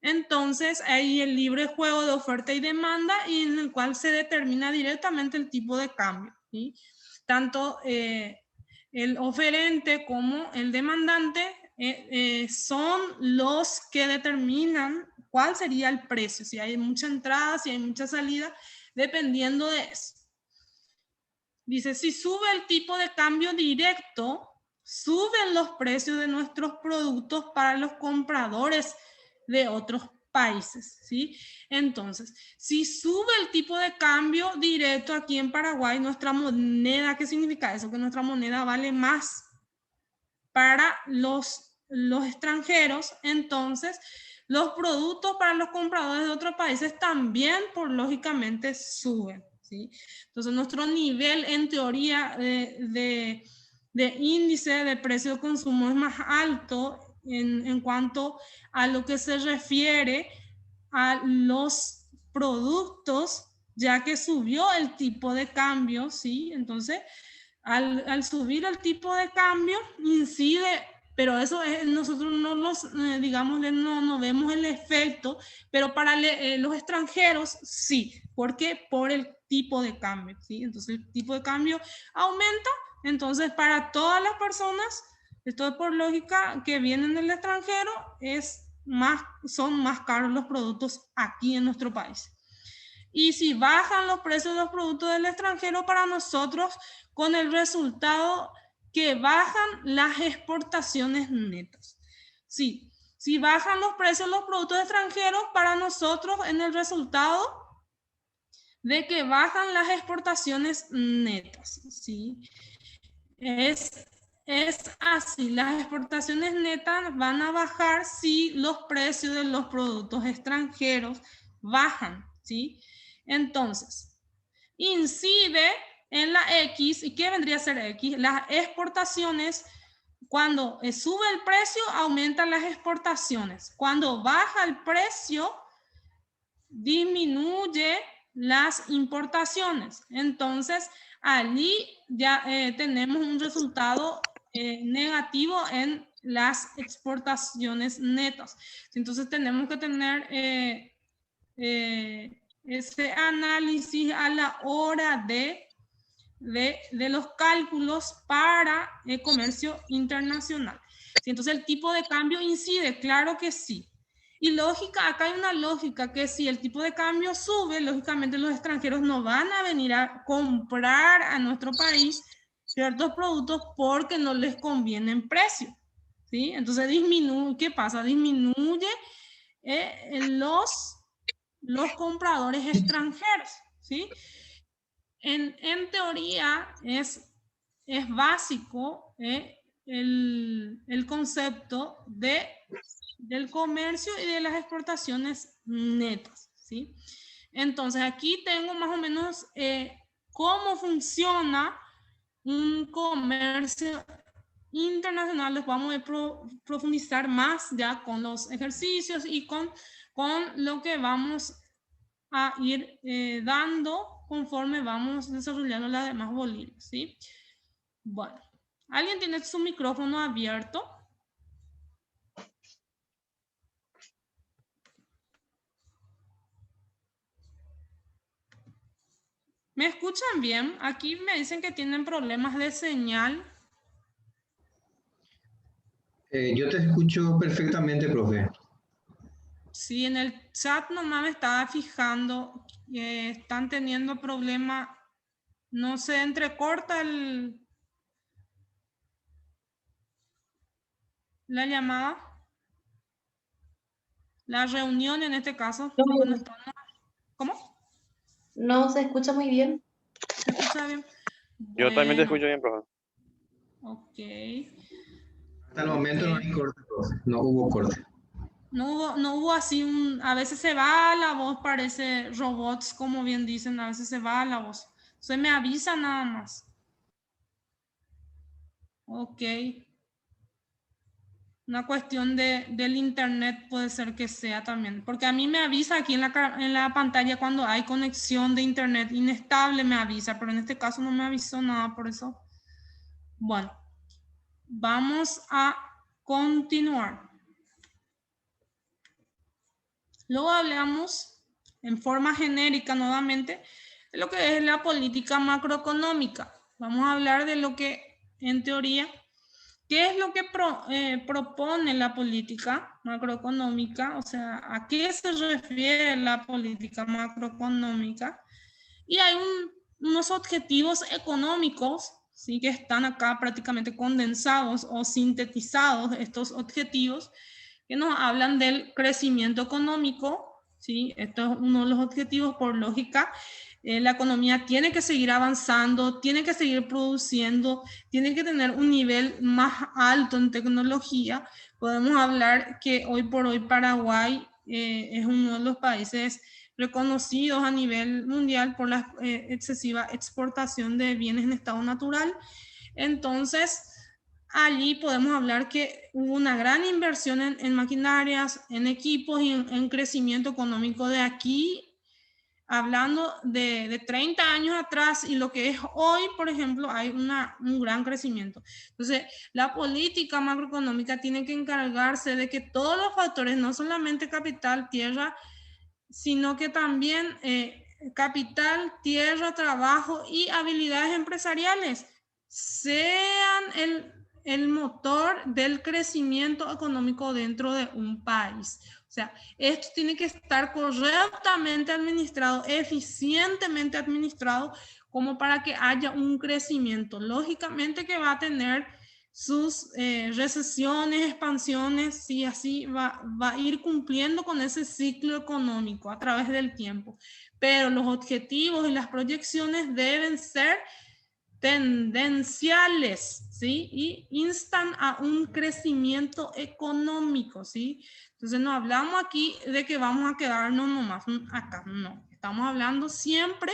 Entonces, hay el libre juego de oferta y demanda, y en el cual se determina directamente el tipo de cambio, ¿sí? Tanto el oferente como el demandante son los que determinan cuál sería el precio, si hay mucha entrada, si hay mucha salida, dependiendo de eso. Dice, si sube el tipo de cambio directo, suben los precios de nuestros productos para los compradores de otros países, ¿sí? Entonces, si sube el tipo de cambio directo aquí en Paraguay, nuestra moneda, ¿qué significa eso? Que nuestra moneda vale más para los extranjeros. Entonces, los productos para los compradores de otros países también, por lógicamente, suben, ¿sí? Entonces, nuestro nivel, en teoría, de índice de precio de consumo es más alto en cuanto a lo que se refiere a los productos, ya que subió el tipo de cambio, ¿sí? Entonces, al subir el tipo de cambio, incide, pero eso es, nosotros no nos, digamos, no vemos el efecto, pero para los extranjeros sí. ¿Por qué? Por el tipo de cambio, ¿sí? Entonces el tipo de cambio aumenta, entonces para todas las personas, esto es por lógica, que vienen del extranjero, son más caros los productos aquí en nuestro país. Y si bajan los precios de los productos del extranjero, para nosotros, con el resultado que bajan las exportaciones netas. Sí, si bajan los precios de los productos extranjeros, para nosotros, en el resultado de que bajan las exportaciones netas, ¿sí? Es así, las exportaciones netas van a bajar si los precios de los productos extranjeros bajan, ¿sí? Entonces, incide en la X. ¿Y qué vendría a ser X? Las exportaciones, cuando sube el precio, aumentan las exportaciones. Cuando baja el precio, disminuye las importaciones. Entonces, allí ya tenemos un resultado negativo en las exportaciones netas. Entonces, tenemos que tener ese análisis a la hora de los cálculos para el comercio internacional. Entonces, el tipo de cambio incide, claro que sí. Y lógica, acá hay una lógica que si el tipo de cambio sube, lógicamente los extranjeros no van a venir a comprar a nuestro país ciertos productos porque no les conviene en precio, ¿sí? Entonces ¿qué pasa? Disminuye los compradores extranjeros, ¿sí? En teoría es básico el concepto del comercio y de las exportaciones netas, ¿sí? Entonces aquí tengo más o menos cómo funciona un comercio internacional. Les vamos a profundizar más ya con los ejercicios y con lo que vamos a ir dando conforme vamos desarrollando las demás bolillas, ¿sí? Bueno, ¿alguien tiene su micrófono abierto? ¿Me escuchan bien? Aquí me dicen que tienen problemas de señal. Yo te escucho perfectamente, profe. Sí, en el chat nomás me estaba fijando que están teniendo problemas. No se entrecorta la llamada, la reunión en este caso. No, Digo, no está. ¿Cómo? no se escucha muy bien. ¿Se escucha bien? Yo también te Bueno, escucho bien, profe. ok. Hasta el momento no Ok. hay corte, profe. No hubo corte. No hubo así a veces se va la voz, parece robots, como bien dicen, a veces se va la voz. Se me avisa nada más. Ok. Una cuestión del internet puede ser que sea también, porque a mí me avisa aquí en la pantalla cuando hay conexión de internet inestable, me avisa, pero en este caso no me avisó nada por eso. Bueno, vamos a continuar. Luego hablamos en forma genérica nuevamente de lo que es la política macroeconómica. Vamos a hablar de lo que en teoría, ¿qué es lo que propone la política macroeconómica? O sea, ¿a qué se refiere la política macroeconómica? Y hay unos objetivos económicos, ¿sí? Que están acá prácticamente condensados o sintetizados, estos objetivos, que nos hablan del crecimiento económico, ¿sí? Esto es uno de los objetivos por lógica. La economía tiene que seguir avanzando, tiene que seguir produciendo, tiene que tener un nivel más alto en tecnología. Podemos hablar que hoy por hoy Paraguay es uno de los países reconocidos a nivel mundial por la excesiva exportación de bienes en estado natural. Entonces, allí podemos hablar que hubo una gran inversión en maquinarias, en equipos y en crecimiento económico de aquí, hablando de 30 años atrás, y lo que es hoy, por ejemplo, hay un gran crecimiento. Entonces, la política macroeconómica tiene que encargarse de que todos los factores, no solamente capital, tierra, sino que también capital, tierra, trabajo y habilidades empresariales sean el motor del crecimiento económico dentro de un país. O sea, esto tiene que estar correctamente administrado, eficientemente administrado, como para que haya un crecimiento. Lógicamente que va a tener sus recesiones, expansiones, y así va a ir cumpliendo con ese ciclo económico a través del tiempo. Pero los objetivos y las proyecciones deben ser tendenciales, ¿sí? Y instan a un crecimiento económico, ¿sí? Entonces no hablamos aquí de que vamos a quedarnos nomás acá, no. Estamos hablando siempre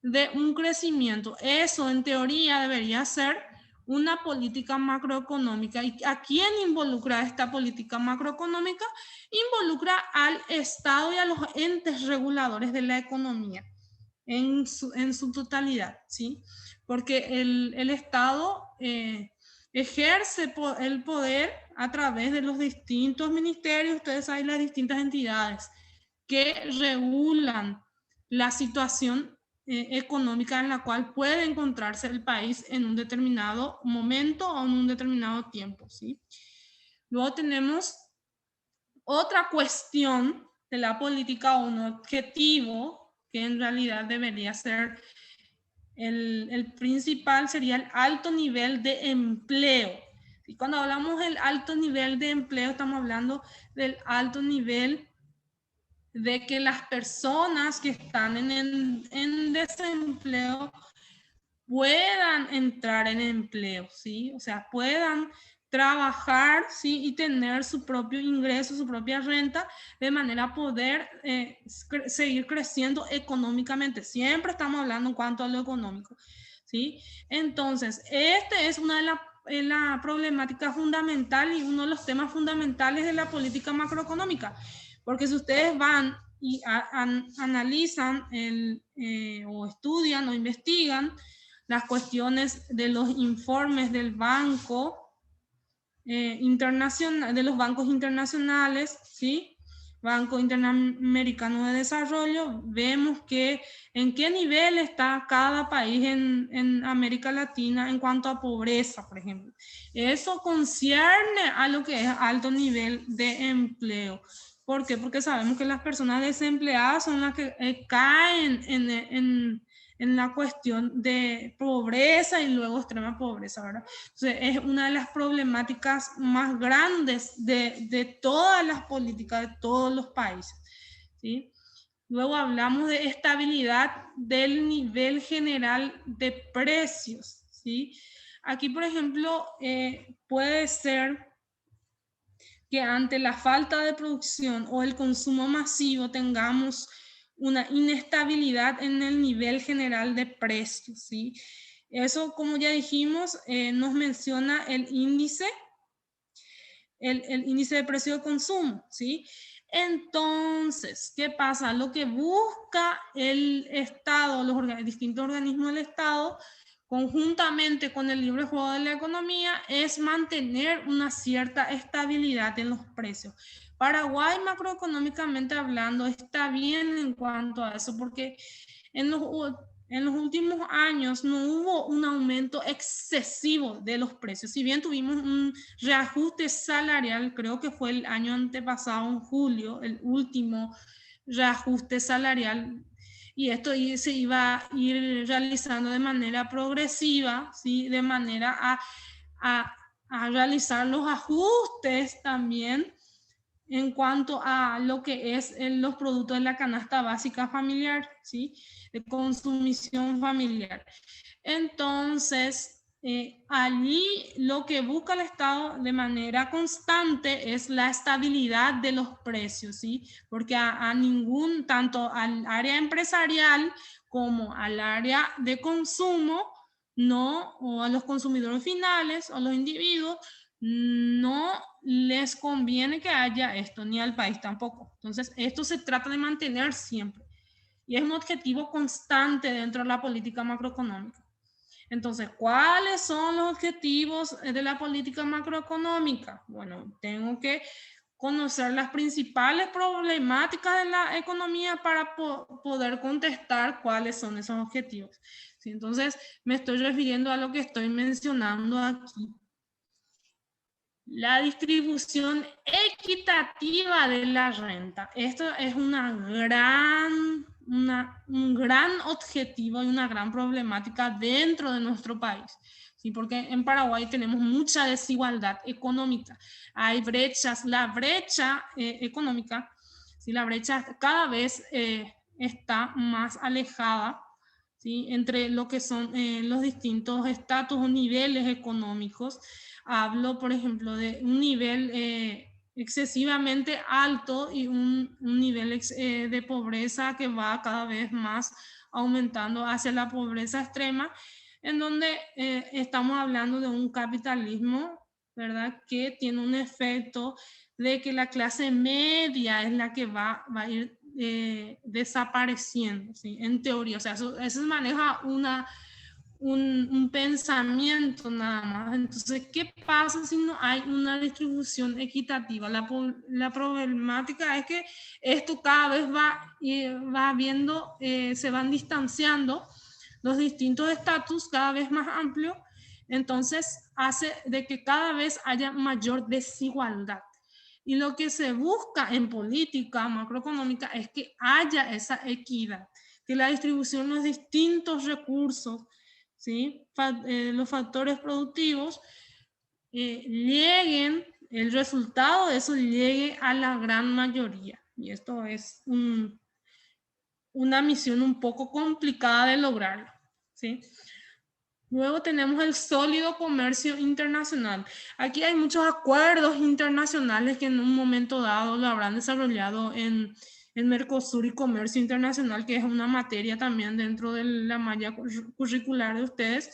de un crecimiento. Eso en teoría debería ser una política macroeconómica. ¿Y a quién involucra esta política macroeconómica? Involucra al Estado y a los entes reguladores de la economía en su totalidad, ¿sí? Porque el Estado ejerce el poder a través de los distintos ministerios, ustedes saben, las distintas entidades que regulan la situación económica en la cual puede encontrarse el país en un determinado momento o en un determinado tiempo, ¿sí? Luego tenemos otra cuestión de la política o un objetivo que en realidad debería ser el principal sería el alto nivel de empleo. Y cuando hablamos del alto nivel de empleo, estamos hablando del alto nivel de que las personas que están en desempleo puedan entrar en empleo, ¿sí? O sea, puedan trabajar, ¿sí? Y tener su propio ingreso, su propia renta, de manera a poder seguir creciendo económicamente. Siempre estamos hablando en cuanto a lo económico, ¿sí? Entonces, esta es una de la problemática fundamental y uno de los temas fundamentales de la política macroeconómica. Porque si ustedes van y analizan o estudian o investigan las cuestiones de los informes del banco internacional, de los bancos internacionales, ¿sí? Banco Interamericano de Desarrollo, vemos que en qué nivel está cada país en América Latina en cuanto a pobreza, por ejemplo. Eso concierne a lo que es alto nivel de empleo. ¿Por qué? Porque sabemos que las personas desempleadas son las que caen en la cuestión de pobreza y luego extrema pobreza, ¿verdad? Entonces, es una de las problemáticas más grandes de todas las políticas de todos los países, ¿sí? Luego hablamos de estabilidad del nivel general de precios, ¿sí? Aquí, por ejemplo, puede ser que ante la falta de producción o el consumo masivo tengamos una inestabilidad en el nivel general de precios, ¿sí? Eso, como ya dijimos, nos menciona el índice de precio de consumo, ¿sí? Entonces, ¿qué pasa? Lo que busca el Estado, los distintos organismos del Estado, conjuntamente con el libre juego de la economía, es mantener una cierta estabilidad en los precios. Paraguay, macroeconómicamente hablando, está bien en cuanto a eso, porque en los últimos años no hubo un aumento excesivo de los precios. Si bien tuvimos un reajuste salarial, creo que fue el año antepasado, en julio, el último reajuste salarial, y esto se iba a ir realizando de manera progresiva, ¿sí? De manera a realizar los ajustes también en cuanto a lo que es los productos de la canasta básica familiar, ¿sí? De consumición familiar. Entonces, allí lo que busca el Estado de manera constante es la estabilidad de los precios, ¿sí? Porque a ningún, tanto al área empresarial como al área de consumo, no, o a los consumidores finales o a los individuos, no les conviene que haya esto, ni al país tampoco. Entonces, esto se trata de mantener siempre. Y es un objetivo constante dentro de la política macroeconómica. Entonces, ¿cuáles son los objetivos de la política macroeconómica? Bueno, tengo que conocer las principales problemáticas de la economía para poder contestar cuáles son esos objetivos. ¿Sí? Entonces, me estoy refiriendo a lo que estoy mencionando aquí. La distribución equitativa de la renta. Esto es un gran objetivo y una gran problemática dentro de nuestro país. ¿Sí? Porque en Paraguay tenemos mucha desigualdad económica. Hay brechas, la brecha económica, ¿sí? La brecha cada vez está más alejada, ¿sí? Entre lo que son los distintos estatus o niveles económicos. Hablo, por ejemplo, de un nivel excesivamente alto y un nivel de pobreza que va cada vez más aumentando hacia la pobreza extrema, en donde estamos hablando de un capitalismo, ¿verdad?, que tiene un efecto de que la clase media es la que va a ir desapareciendo, ¿sí? En teoría. O sea, eso maneja un pensamiento nada más. Entonces, ¿qué pasa si no hay una distribución equitativa? La problemática es que esto cada vez va viendo, se van distanciando los distintos estatus cada vez más amplios, entonces hace de que cada vez haya mayor desigualdad. Y lo que se busca en política macroeconómica es que haya esa equidad. que la distribución de los distintos recursos, ¿sí? Los factores productivos, el resultado de eso llegue a la gran mayoría. Y esto es una misión un poco complicada de lograrlo, ¿sí? Luego tenemos el sólido comercio internacional. Aquí hay muchos acuerdos internacionales que en un momento dado lo habrán desarrollado en Mercosur y comercio internacional, que es una materia también dentro de la malla curricular de ustedes,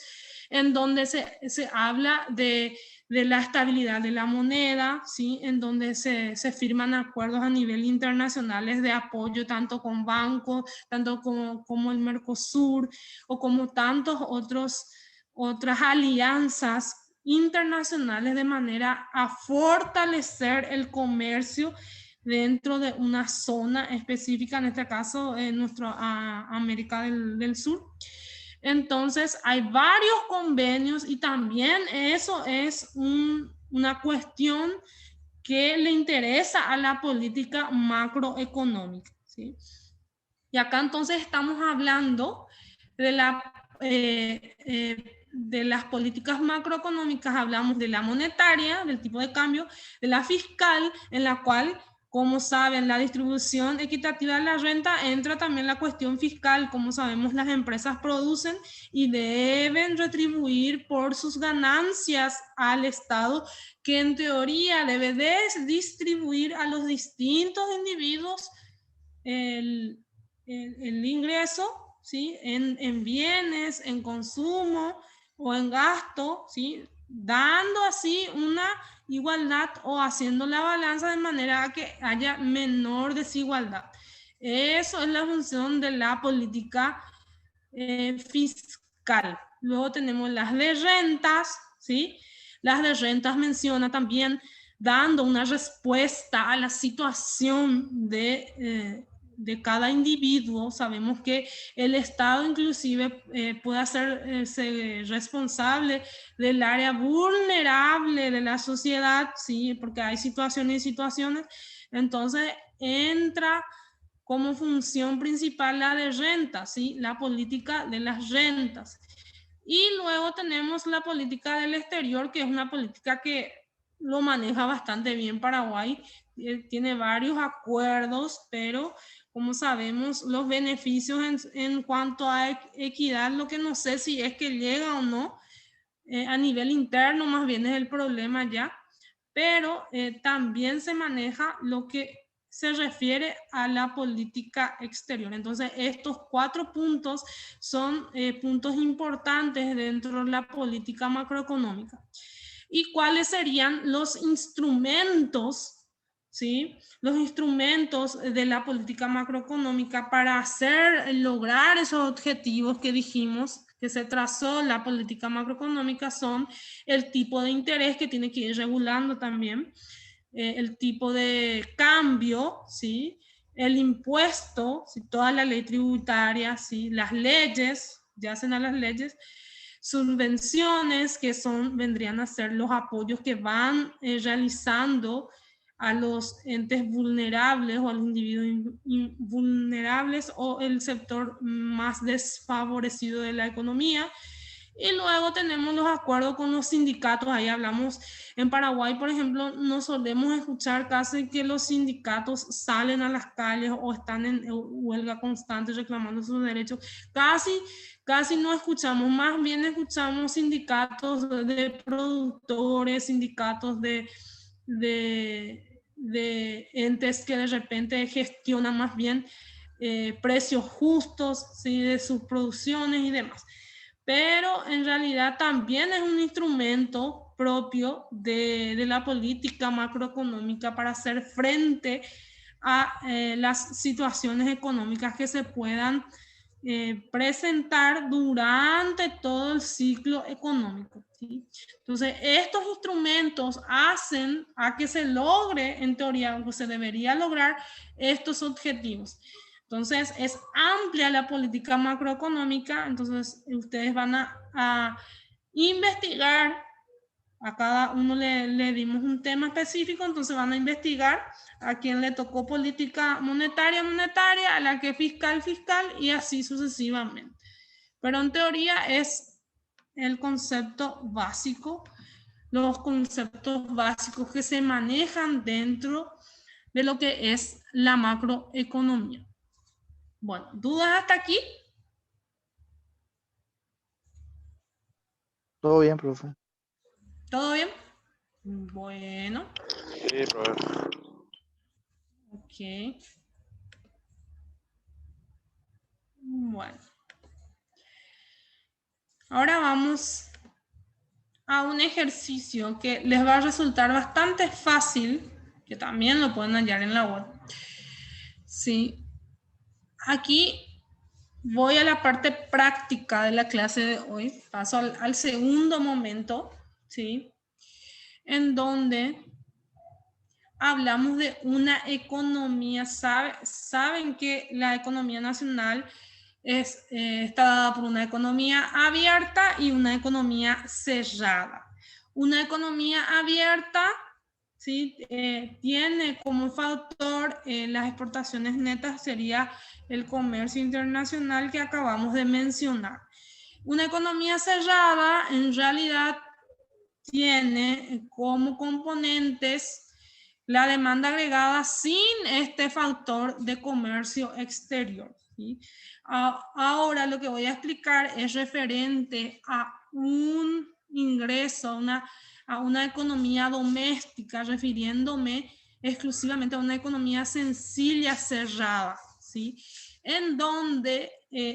en donde se habla de la estabilidad de la moneda, ¿sí? En donde se firman acuerdos a nivel internacionales de apoyo tanto con bancos, tanto como el Mercosur o como tantos otras alianzas internacionales de manera a fortalecer el comercio dentro de una zona específica, en este caso en nuestra América del Sur. Entonces hay varios convenios y también eso es una cuestión que le interesa a la política macroeconómica, ¿sí? Y acá entonces estamos hablando de de las políticas macroeconómicas, hablamos de la monetaria, del tipo de cambio, de la fiscal, en la cual, como saben, la distribución equitativa de la renta, entra también la cuestión fiscal. Como sabemos, las empresas producen y deben retribuir por sus ganancias al Estado, que en teoría debe distribuir a los distintos individuos el ingreso, ¿sí? En bienes, en consumo o en gasto, ¿sí? Dando así una igualdad o haciendo la balanza de manera que haya menor desigualdad. Eso es la función de la política fiscal. Luego tenemos las de rentas, ¿sí? Las de rentas menciona también dando una respuesta a la situación de cada individuo. Sabemos que el Estado inclusive puede hacerse responsable del área vulnerable de la sociedad, ¿sí? Porque hay situaciones y situaciones. Entonces entra como función principal la de rentas, ¿sí? La política de las rentas. Y luego tenemos la política del exterior, que es una política que lo maneja bastante bien Paraguay. Tiene varios acuerdos, pero como sabemos, los beneficios en cuanto a equidad, lo que no sé si es que llega o no, a nivel interno más bien es el problema ya, pero también se maneja lo que se refiere a la política exterior. Entonces, estos 4 puntos son puntos importantes dentro de la política macroeconómica. ¿Y cuáles serían los instrumentos, ¿sí? Los instrumentos de la política macroeconómica para lograr esos objetivos que dijimos que se trazó la política macroeconómica? Son el tipo de interés, que tiene que ir regulando también, el tipo de cambio, ¿sí? El impuesto, ¿sí? Toda la ley tributaria, ¿sí? Las leyes, ya hacen a las leyes, subvenciones, que vendrían a ser los apoyos que van realizando a los entes vulnerables o a los individuos vulnerables o el sector más desfavorecido de la economía. Y luego tenemos los acuerdos con los sindicatos. Ahí hablamos, en Paraguay, por ejemplo, no solemos escuchar casi que los sindicatos salen a las calles o están en huelga constante reclamando sus derechos. Casi no escuchamos, más bien escuchamos sindicatos de productores, sindicatos de entes que de repente gestionan más bien precios justos, ¿sí? De sus producciones y demás. Pero en realidad también es un instrumento propio de la política macroeconómica para hacer frente a las situaciones económicas que se puedan presentar durante todo el ciclo económico, ¿sí? Entonces, estos instrumentos hacen a que se logre, en teoría, o se debería lograr estos objetivos. Entonces, es amplia la política macroeconómica. Entonces, ustedes van a investigar A cada uno le dimos un tema específico, entonces van a investigar a quien le tocó política monetaria, a la que fiscal, y así sucesivamente. Pero en teoría es el concepto básico, los conceptos básicos que se manejan dentro de lo que es la macroeconomía. Bueno, ¿dudas hasta aquí? Todo bien, profe. ¿Todo bien? Bueno. Sí, profe. Ok. Bueno. Ahora vamos a un ejercicio que les va a resultar bastante fácil, que también lo pueden hallar en la web. Sí. Aquí voy a la parte práctica de la clase de hoy. Paso al segundo momento, ¿sí? En donde hablamos de una economía. Saben que la economía nacional está dada por una economía abierta y una economía cerrada. Una economía abierta, ¿sí? Tiene como factor las exportaciones netas, sería el comercio internacional que acabamos de mencionar. Una economía cerrada en realidad tiene como componentes la demanda agregada sin este factor de comercio exterior, ¿sí? Ahora lo que voy a explicar es referente a un ingreso, a una economía doméstica, refiriéndome exclusivamente a una economía sencilla, cerrada, ¿sí? En donde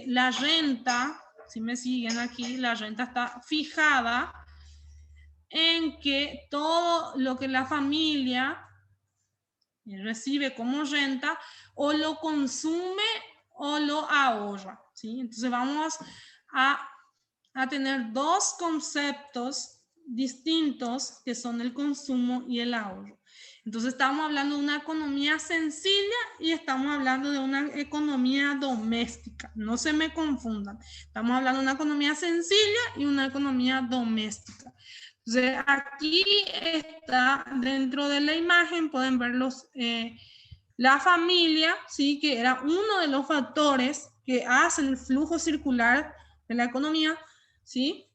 la renta, si me siguen aquí, la renta está fijada en que todo lo que la familia recibe como renta o lo consume o lo ahorra, ¿sí? Entonces vamos a tener dos conceptos distintos que son el consumo y el ahorro. Entonces estamos hablando de una economía sencilla y estamos hablando de una economía doméstica. No se me confundan. Estamos hablando de una economía sencilla y una economía doméstica. Entonces, aquí está dentro de la imagen, pueden ver la familia, ¿sí? Que era uno de los factores que hacen el flujo circular de la economía, ¿sí?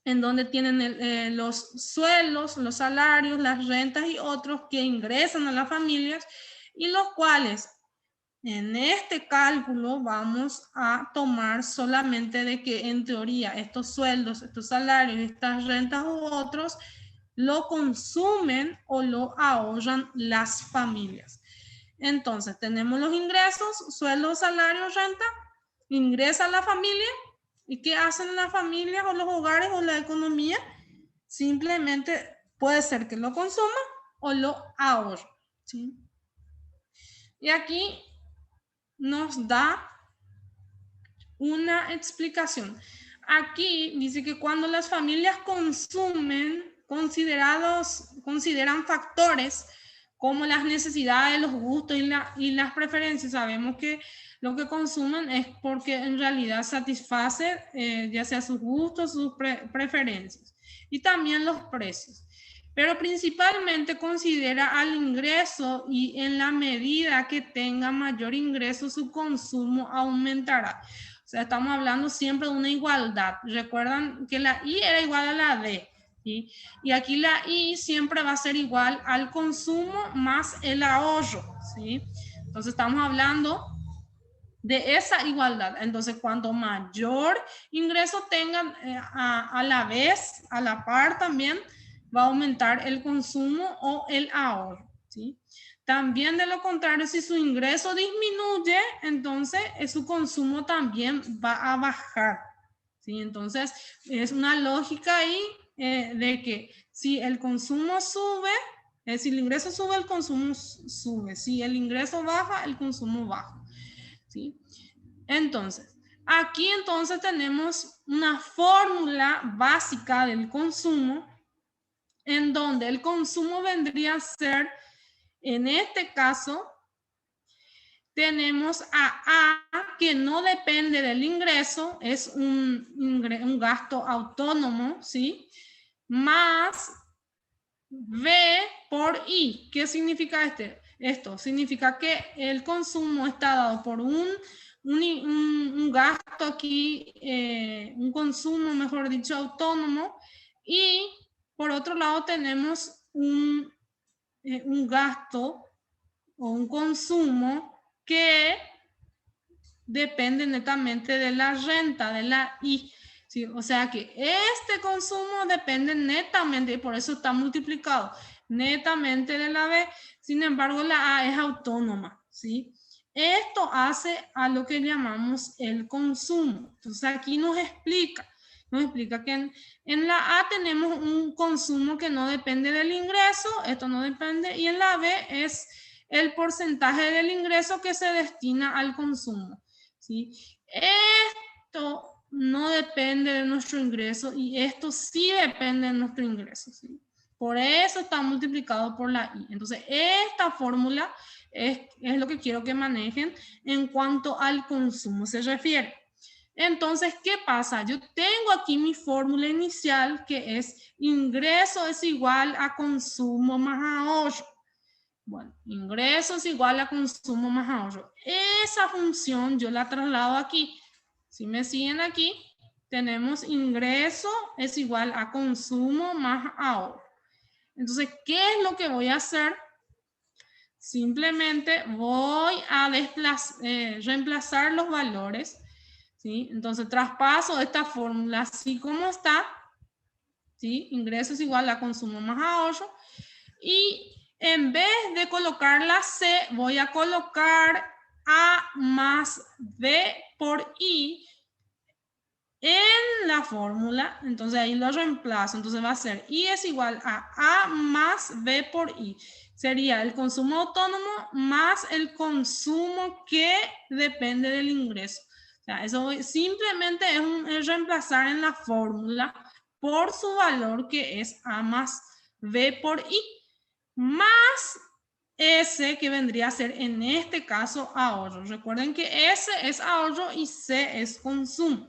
En donde tienen los sueldos, los salarios, las rentas y otros que ingresan a las familias y los cuales en este cálculo vamos a tomar solamente de que en teoría estos sueldos, estos salarios, estas rentas u otros lo consumen o lo ahorran las familias. Entonces tenemos los ingresos, sueldos, salarios, renta, ingresa la familia y ¿qué hacen las familias o los hogares o la economía? Simplemente puede ser que lo consuma o lo ahorre, ¿sí? Y aquí nos da una explicación. Aquí dice que cuando las familias consumen, consideran factores como las necesidades, los gustos y las preferencias. Sabemos que lo que consumen es porque en realidad satisface ya sea sus gustos, sus preferencias y también los precios. Pero principalmente considera al ingreso y en la medida que tenga mayor ingreso su consumo aumentará. O sea, estamos hablando siempre de una igualdad. Recuerdan que la I era igual a la D, ¿sí? Y aquí la I siempre va a ser igual al consumo más el ahorro, ¿sí? Entonces estamos hablando de esa igualdad. Entonces, cuanto mayor ingreso tengan a la vez, a la par también, va a aumentar el consumo o el ahorro, ¿sí? También de lo contrario, si su ingreso disminuye, entonces su consumo también va a bajar, ¿sí? Entonces, es una lógica ahí de que si el consumo sube, si el ingreso sube, el consumo sube. Si el ingreso baja, el consumo baja, ¿sí? Entonces, aquí entonces tenemos una fórmula básica del consumo en donde el consumo vendría a ser, en este caso, tenemos a A que no depende del ingreso, es un gasto autónomo, ¿sí? Más V por I. ¿Qué significa esto? Significa que el consumo está dado por un gasto aquí, un consumo, mejor dicho, autónomo, y por otro lado tenemos un gasto o un consumo que depende netamente de la renta, de la I. ¿Sí? O sea que este consumo depende netamente, y por eso está multiplicado, netamente de la B. Sin embargo, la A es autónoma, ¿sí? Esto hace a lo que llamamos el consumo. Entonces aquí nos explica que en la A tenemos un consumo que no depende del ingreso, esto no depende, y en la B es el porcentaje del ingreso que se destina al consumo, ¿sí? Esto no depende de nuestro ingreso y esto sí depende de nuestro ingreso, ¿sí? Por eso está multiplicado por la I. Entonces, esta fórmula es lo que quiero que manejen en cuanto al consumo se refiere. Entonces, ¿qué pasa? Yo tengo aquí mi fórmula inicial que es ingreso es igual a consumo más ahorro. Bueno, ingreso es igual a consumo más ahorro. Esa función yo la traslado aquí. Si me siguen aquí, tenemos ingreso es igual a consumo más ahorro. Entonces, ¿qué es lo que voy a hacer? Simplemente voy a reemplazar los valores, ¿sí? Entonces, traspaso esta fórmula así como está, ¿sí? Ingreso es igual a consumo más ahorro. Y en vez de colocar la C, voy a colocar A más B por I en la fórmula. Entonces ahí lo reemplazo. Entonces va a ser I es igual a más B por I. Sería el consumo autónomo más el consumo que depende del ingreso. O sea, eso simplemente es reemplazar en la fórmula por su valor que es A más B por I más S que vendría a ser en este caso ahorro. Recuerden que S es ahorro y C es consumo.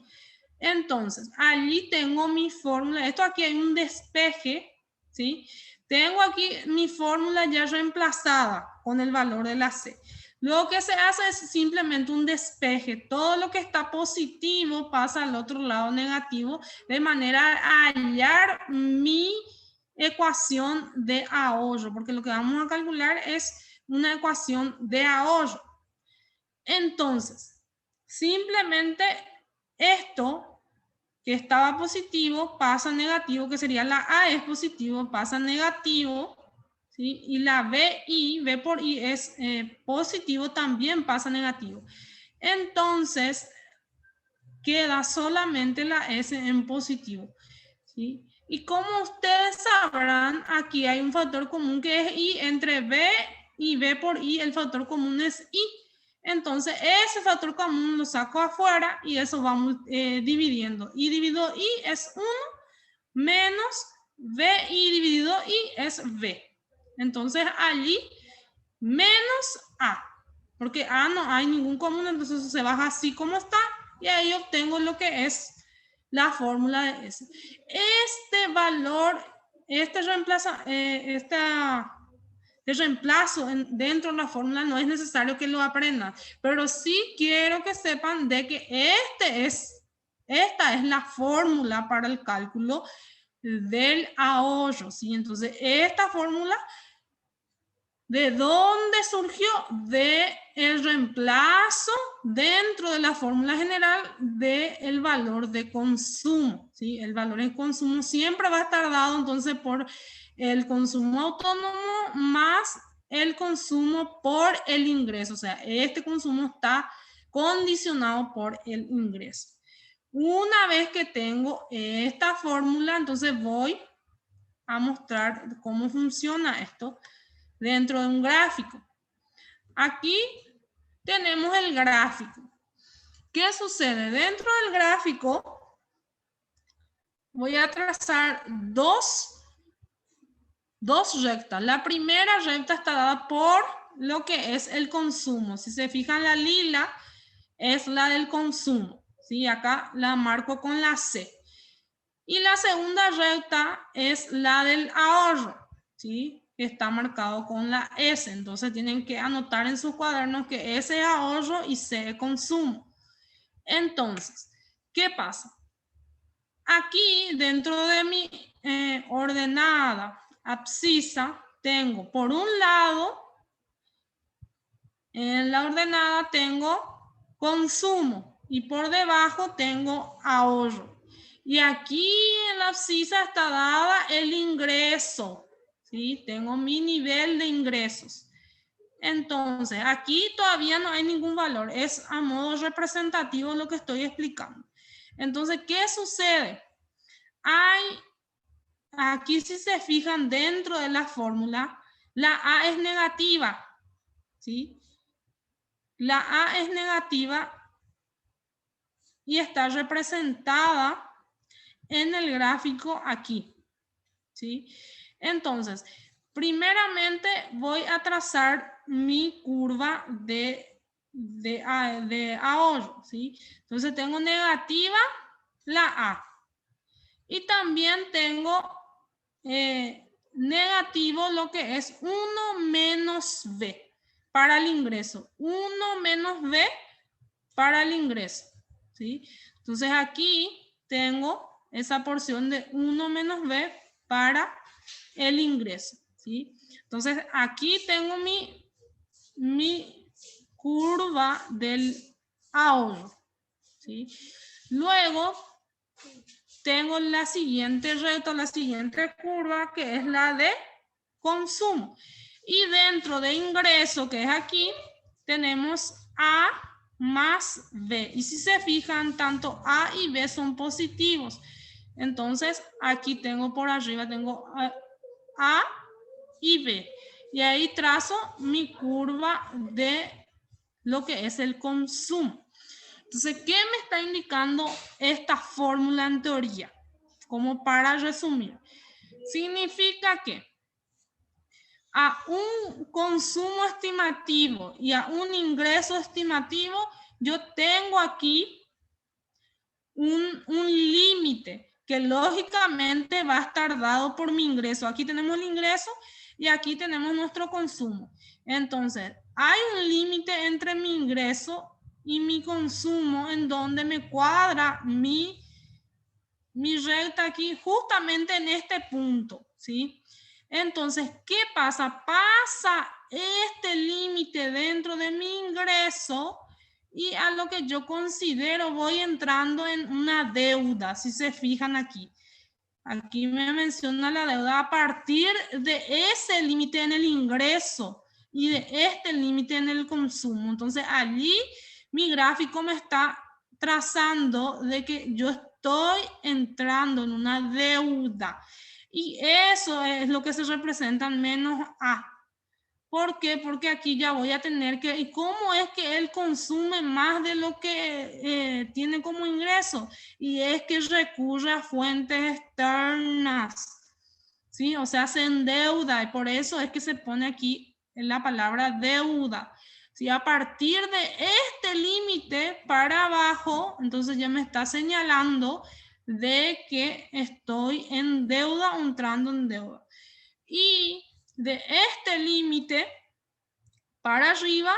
Entonces, allí tengo mi fórmula. Esto aquí hay un despeje, ¿sí? Tengo aquí mi fórmula ya reemplazada con el valor de la C. Lo que se hace es simplemente un despeje. Todo lo que está positivo pasa al otro lado negativo de manera a hallar mi ecuación de ahorro, porque lo que vamos a calcular es una ecuación de ahorro. Entonces, simplemente esto que estaba positivo pasa a negativo, que sería la A es positivo, pasa a negativo, ¿sí? Y la B por I es positivo, también pasa a negativo. Entonces, queda solamente la S en positivo, ¿sí? Y como ustedes sabrán, aquí hay un factor común que es I entre B y B por I, el factor común es I. Entonces, ese factor común lo saco afuera y eso vamos dividiendo. I dividido I es 1 menos BI dividido I es B. Entonces, allí menos A. Porque A no hay ningún común, entonces se baja así como está y ahí obtengo lo que es la fórmula de S. Este valor, este reemplazo dentro de la fórmula no es necesario que lo aprendan, pero sí quiero que sepan de que esta es la fórmula para el cálculo del ahorro, ¿sí? Entonces, esta fórmula, ¿de dónde surgió? De el reemplazo dentro de la fórmula general del valor de consumo, ¿sí? El valor de consumo siempre va a estar dado entonces por el consumo autónomo más el consumo por el ingreso. O sea, este consumo está condicionado por el ingreso. Una vez que tengo esta fórmula, entonces voy a mostrar cómo funciona esto dentro de un gráfico. Aquí tenemos el gráfico. ¿Qué sucede? Dentro del gráfico voy a trazar dos rectas. La primera recta está dada por lo que es el consumo. Si se fijan, la lila es la del consumo, ¿sí? Acá la marco con la C. Y la segunda recta es la del ahorro. ¿sí? Está marcado con la S. Entonces tienen que anotar en sus cuadernos que S es ahorro y C es consumo. Entonces, ¿qué pasa? Aquí dentro de mi ordenada abscisa tengo por un lado, en la ordenada tengo consumo y por debajo tengo ahorro. Y aquí en la abscisa está dada el ingreso, ¿sí? Tengo mi nivel de ingresos. Entonces, aquí todavía no hay ningún valor. Es a modo representativo lo que estoy explicando. Entonces, ¿qué sucede? Aquí si se fijan dentro de la fórmula, la A es negativa, ¿sí? La A es negativa y está representada en el gráfico aquí, ¿sí? Entonces, primeramente voy a trazar mi curva de ahorro, ¿sí? Entonces tengo negativa la A. Y también tengo negativo lo que es 1 menos B para el ingreso. 1 menos B para el ingreso, ¿sí? Entonces aquí tengo esa porción de 1 menos B para el ingreso, ¿sí? Entonces aquí tengo mi curva del ahorro, ¿sí? Luego tengo la siguiente recta, la siguiente curva, que es la de consumo. Y dentro de ingreso, que es aquí, tenemos A más B. Y si se fijan, tanto A y B son positivos. Entonces, aquí tengo por arriba, tengo A y B. Y ahí trazo mi curva de lo que es el consumo. Entonces, ¿qué me está indicando esta fórmula en teoría? Como para resumir, significa que a un consumo estimativo y a un ingreso estimativo, yo tengo aquí un límite que lógicamente va a estar dado por mi ingreso. Aquí tenemos el ingreso y aquí tenemos nuestro consumo. Entonces, hay un límite entre mi ingreso y mi consumo en donde me cuadra mi recta aquí justamente en este punto, ¿sí? Entonces, ¿qué pasa? Pasa este límite dentro de mi ingreso y a lo que yo considero voy entrando en una deuda, si se fijan aquí. Aquí me menciona la deuda a partir de ese límite en el ingreso y de este límite en el consumo. Entonces, allí mi gráfico me está trazando de que yo estoy entrando en una deuda. Y eso es lo que se representa en menos A. ¿Por qué? Porque aquí ya voy a tener que... ¿Y cómo es que él consume más de lo que tiene como ingreso? Y es que recurre a fuentes externas, ¿sí? O sea, se endeuda y por eso es que se pone aquí la palabra deuda. Si a partir de este límite para abajo, entonces ya me está señalando de que estoy en deuda o entrando en deuda. Y de este límite para arriba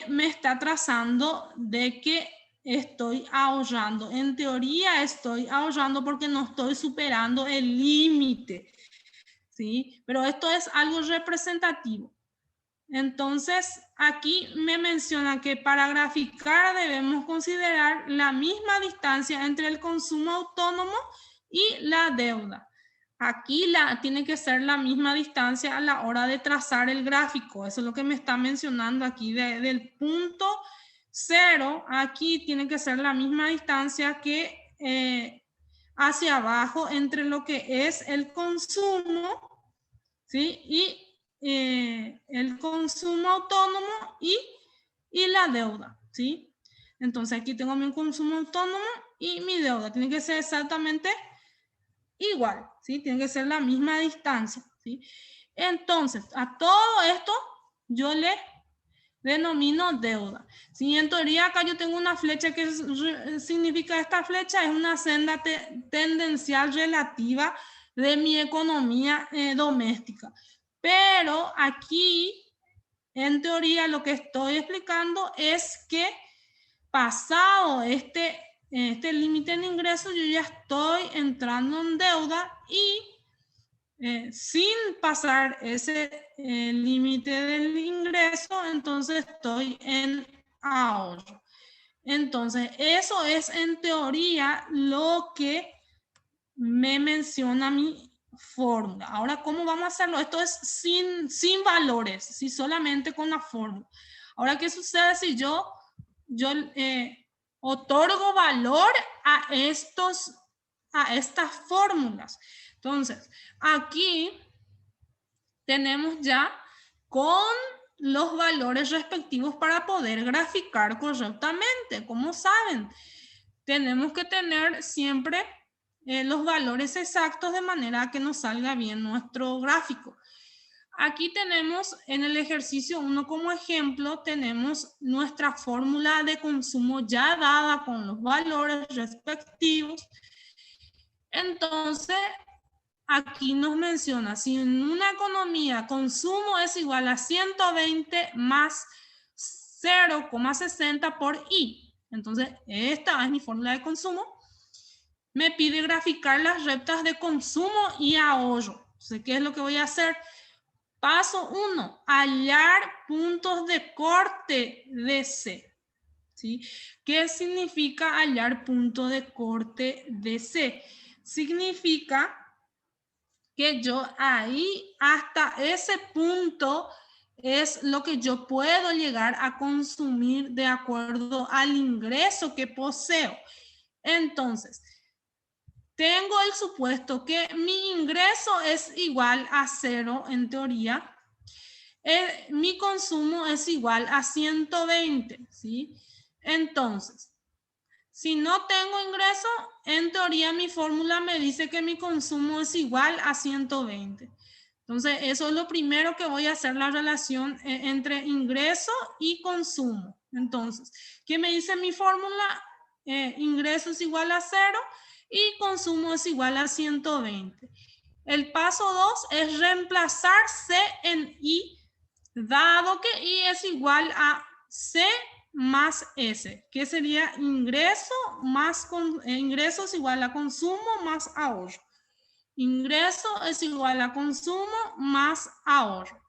me está trazando de que estoy ahorrando. En teoría estoy ahorrando porque no estoy superando el límite, ¿sí? Pero esto es algo representativo. Entonces, aquí me menciona que para graficar debemos considerar la misma distancia entre el consumo autónomo y la deuda. Aquí tiene que ser la misma distancia a la hora de trazar el gráfico. Eso es lo que me está mencionando aquí. Del punto 0, aquí tiene que ser la misma distancia que hacia abajo entre lo que es el consumo, ¿sí? Y el consumo autónomo y la deuda, ¿sí? Entonces aquí tengo mi consumo autónomo y mi deuda. Tiene que ser exactamente igual, ¿sí? Tiene que ser la misma distancia, ¿sí? Entonces, a todo esto yo le denomino deuda. Si en teoría acá yo tengo una flecha, ¿qué significa esta flecha? Es una senda tendencial relativa de mi economía doméstica. Pero aquí, en teoría, lo que estoy explicando es que pasado este límite de ingresos, yo ya estoy entrando en deuda y sin pasar ese límite del ingreso, entonces estoy en ahorro. Entonces, eso es en teoría lo que me menciona mi fórmula. Ahora, ¿cómo vamos a hacerlo? Esto es sin valores, si solamente con la fórmula. Ahora, ¿qué sucede si yo otorgo valor a estas fórmulas? Entonces, aquí tenemos ya con los valores respectivos para poder graficar correctamente. Como saben, tenemos que tener siempre los valores exactos de manera que nos salga bien nuestro gráfico. Aquí tenemos en el ejercicio 1 como ejemplo, tenemos nuestra fórmula de consumo ya dada con los valores respectivos. Entonces, aquí nos menciona, si en una economía consumo es igual a 120 más 0,60 por I. Entonces, esta es mi fórmula de consumo. Me pide graficar las rectas de consumo y ahorro. Entonces, ¿qué es lo que voy a hacer? Paso 1, hallar puntos de corte DC. ¿Sí? ¿Qué significa hallar punto de corte DC? Significa que yo ahí hasta ese punto es lo que yo puedo llegar a consumir de acuerdo al ingreso que poseo. Entonces, tengo el supuesto que mi ingreso es igual a 0 en teoría. Mi consumo es igual a 120, ¿sí? Entonces, si no tengo ingreso, en teoría mi fórmula me dice que mi consumo es igual a 120. Entonces, eso es lo primero que voy a hacer, la relación entre ingreso y consumo. Entonces, ¿qué me dice mi fórmula? Ingreso es igual a 0 y consumo es igual a 120. El paso 2 es reemplazar C en I, dado que I es igual a C más S, que sería ingreso más ingreso es igual a consumo más ahorro. Ingreso es igual a consumo más ahorro.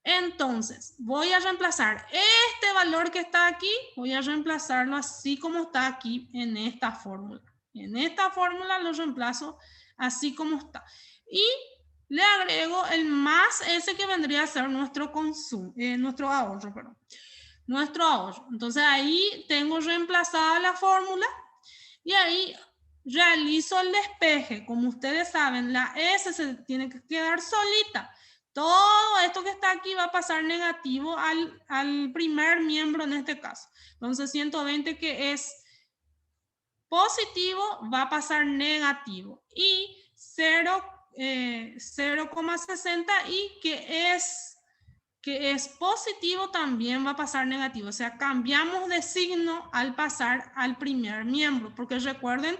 Entonces, voy a reemplazar este valor que está aquí, voy a reemplazarlo así como está aquí en esta fórmula. En esta fórmula lo reemplazo así como está. Y le agrego el más S que vendría a ser nuestro consumo, nuestro ahorro, perdón. Nuestro ahorro. Entonces ahí tengo reemplazada la fórmula y ahí realizo el despeje. Como ustedes saben, la S se tiene que quedar solita. Todo esto que está aquí va a pasar negativo al primer miembro en este caso. Entonces 120 que es positivo va a pasar negativo. Y 0,60 y que es positivo también va a pasar negativo. O sea, cambiamos de signo al pasar al primer miembro, porque recuerden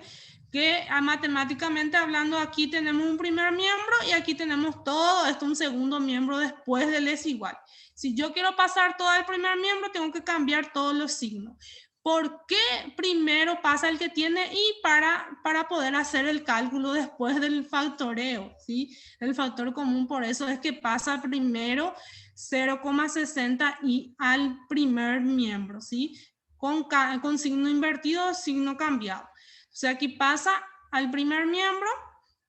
que matemáticamente hablando aquí tenemos un primer miembro y aquí tenemos todo esto, un segundo miembro después del es igual. Si yo quiero pasar todo el primer miembro, tengo que cambiar todos los signos. ¿Por qué primero pasa el que tiene y para poder hacer el cálculo después del factoreo? ¿Sí? El factor común, por eso es que pasa primero 0,60 y al primer miembro, ¿sí? Con signo invertido o signo cambiado. O sea, aquí pasa al primer miembro,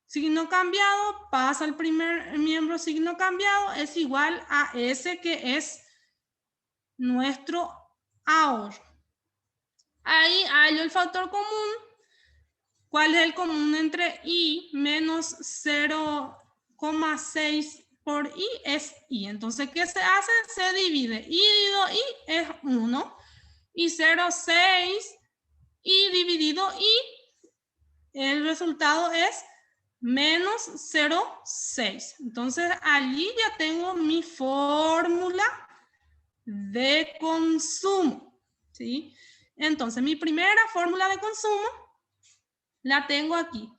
signo cambiado, pasa al primer miembro, signo cambiado, es igual a S que es nuestro ahorro. Ahí hallo el factor común. ¿Cuál es el común entre I menos 0,6 por I? Es I. Entonces, ¿qué se hace? Se divide. I dividido I es 1. Y 0,6 I dividido I, el resultado es menos 0,6. Entonces, allí ya tengo mi fórmula de consumo, ¿sí? Entonces, mi primera fórmula de consumo la tengo aquí.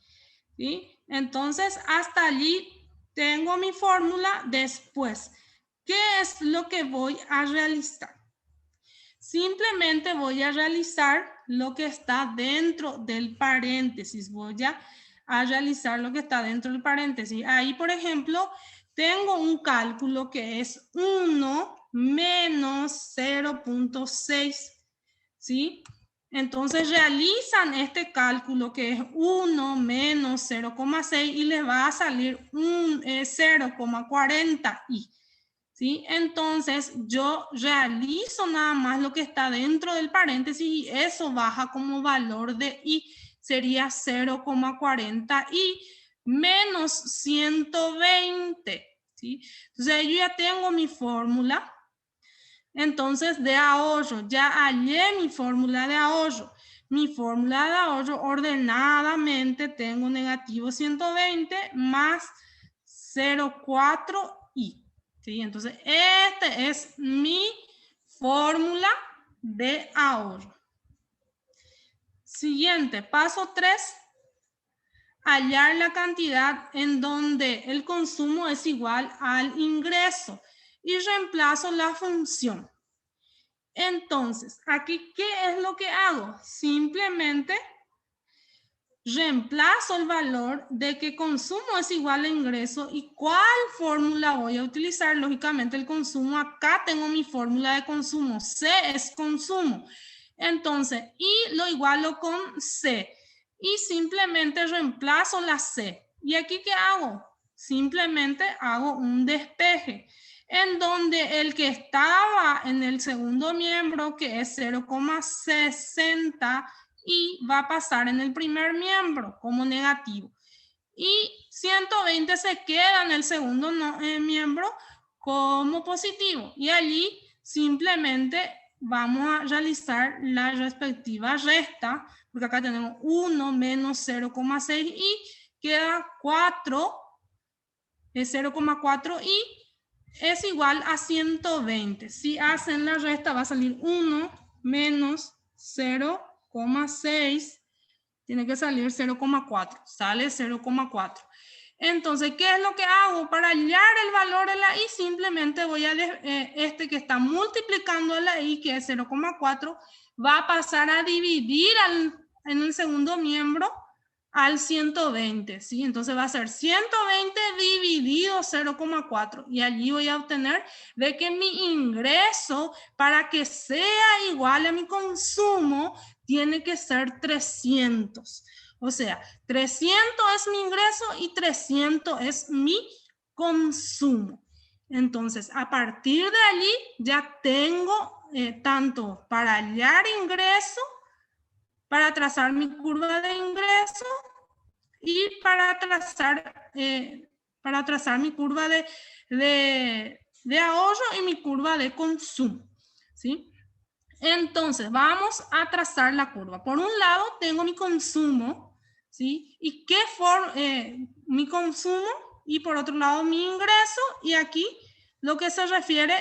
¿sí? Entonces, hasta allí tengo mi fórmula. Después, ¿qué es lo que voy a realizar? Simplemente voy a realizar lo que está dentro del paréntesis. Voy a realizar lo que está dentro del paréntesis. Ahí, por ejemplo, tengo un cálculo que es 1 menos 0.6, ¿sí? Entonces realizan este cálculo que es 1 menos 0,6 y les va a salir un 0,40i. ¿Sí? Entonces yo realizo nada más lo que está dentro del paréntesis y eso baja como valor de i, sería 0,40 y menos 120, ¿sí? Entonces yo ya tengo mi fórmula. Entonces de ahorro, ya hallé mi fórmula de ahorro. Mi fórmula de ahorro ordenadamente tengo negativo 120 más 0,4i. ¿Sí? Entonces, esta es mi fórmula de ahorro. Siguiente, paso 3. Hallar la cantidad en donde el consumo es igual al ingreso y reemplazo la función. Entonces, aquí, ¿qué es lo que hago? Simplemente reemplazo el valor de que consumo es igual a ingreso y cuál fórmula voy a utilizar. Lógicamente el consumo, acá tengo mi fórmula de consumo, C es consumo. Entonces, y lo igualo con C y simplemente reemplazo la C. ¿Y aquí qué hago? Simplemente hago un despeje en donde el que estaba en el segundo miembro, que es 0,60, y va a pasar en el primer miembro como negativo. Y 120 se queda en el segundo miembro como positivo. Y allí simplemente vamos a realizar la respectiva resta, porque acá tenemos 1 menos 0,6 y queda 4, es 0,4 y es igual a 120. Si hacen la resta va a salir 1 menos 0,6, tiene que salir 0,4, sale 0,4. Entonces, ¿qué es lo que hago? Para hallar el valor de la i, simplemente voy a, este que está multiplicando la i, que es 0,4, va a pasar a dividir en el segundo miembro al 120, ¿sí? Entonces va a ser 120 dividido 0,4 y allí voy a obtener de que mi ingreso, para que sea igual a mi consumo, tiene que ser 300. O sea, 300 es mi ingreso y 300 es mi consumo. Entonces, a partir de allí ya tengo tanto para hallar ingreso, para trazar mi curva de ingreso y para trazar mi curva de ahorro y mi curva de consumo, ¿sí? Entonces, vamos a trazar la curva. Por un lado, tengo mi consumo, ¿sí? ¿Y qué forma? Mi consumo y por otro lado, mi ingreso. Y aquí lo que se refiere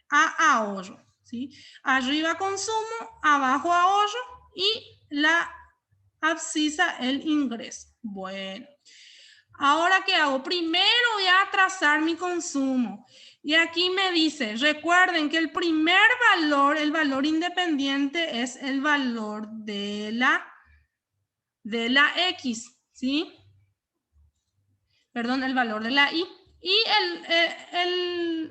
a ahorro, ¿sí? Arriba consumo, abajo ahorro y la abscisa el ingreso. Bueno, ahora ¿qué hago? Primero voy a trazar mi consumo. Y aquí me dice, recuerden que el primer valor, el valor independiente, es el valor de la X, ¿sí? Perdón, el valor de la Y. Y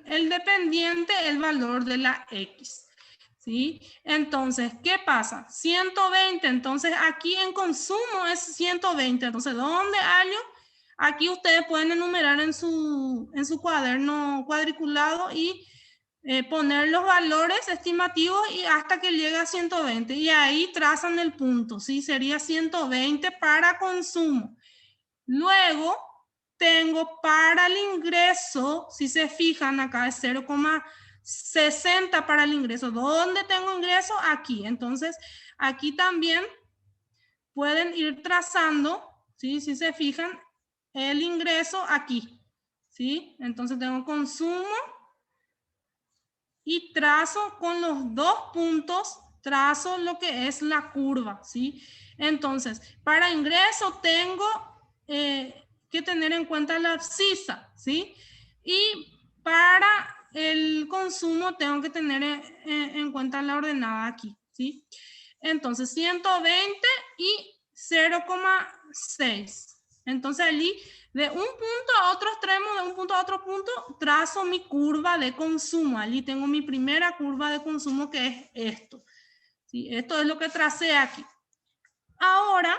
el dependiente, el valor de la X, ¿sí? Entonces, ¿qué pasa? 120, entonces aquí en consumo es 120. Entonces, ¿dónde hallo? Aquí ustedes pueden enumerar en su cuaderno cuadriculado y poner los valores estimativos y hasta que llegue a 120. Y ahí trazan el punto, ¿sí? Sería 120 para consumo. Luego tengo para el ingreso, si se fijan acá es 0,60 para el ingreso. ¿Dónde tengo ingreso? Aquí. Entonces, aquí también pueden ir trazando, ¿sí? Si se fijan, el ingreso aquí, ¿sí? Entonces tengo consumo y trazo con los dos puntos trazo lo que es la curva, ¿sí? Entonces, para ingreso tengo que tener en cuenta la abscisa, ¿sí? Y para el consumo tengo que tener en cuenta la ordenada aquí, ¿sí? Entonces, 120 y 0,6. Entonces, allí, de un punto a otro extremo, de un punto a otro punto, trazo mi curva de consumo. Allí tengo mi primera curva de consumo, que es esto. ¿Sí? Esto es lo que tracé aquí. Ahora,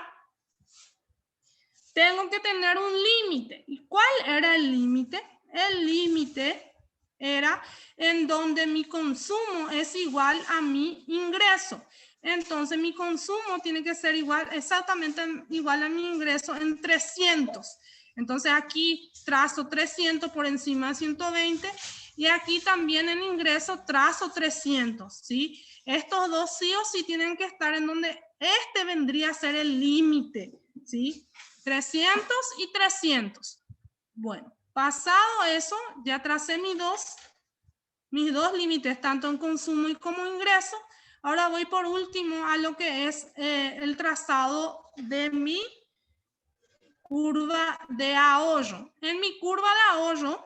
tengo que tener un límite. ¿Y cuál era el límite? El límite era en donde mi consumo es igual a mi ingreso. Entonces, mi consumo tiene que ser igual, exactamente igual a mi ingreso en 300. Entonces, aquí trazo 300 por encima de 120 y aquí también en ingreso trazo 300, ¿sí? Estos dos sí o sí tienen que estar en donde este vendría a ser el límite, ¿sí? 300 y 300. Bueno, pasado eso, ya tracé mis dos límites, tanto en consumo y como ingreso. Ahora voy por último a lo que es el trazado de mi curva de ahorro. En mi curva de ahorro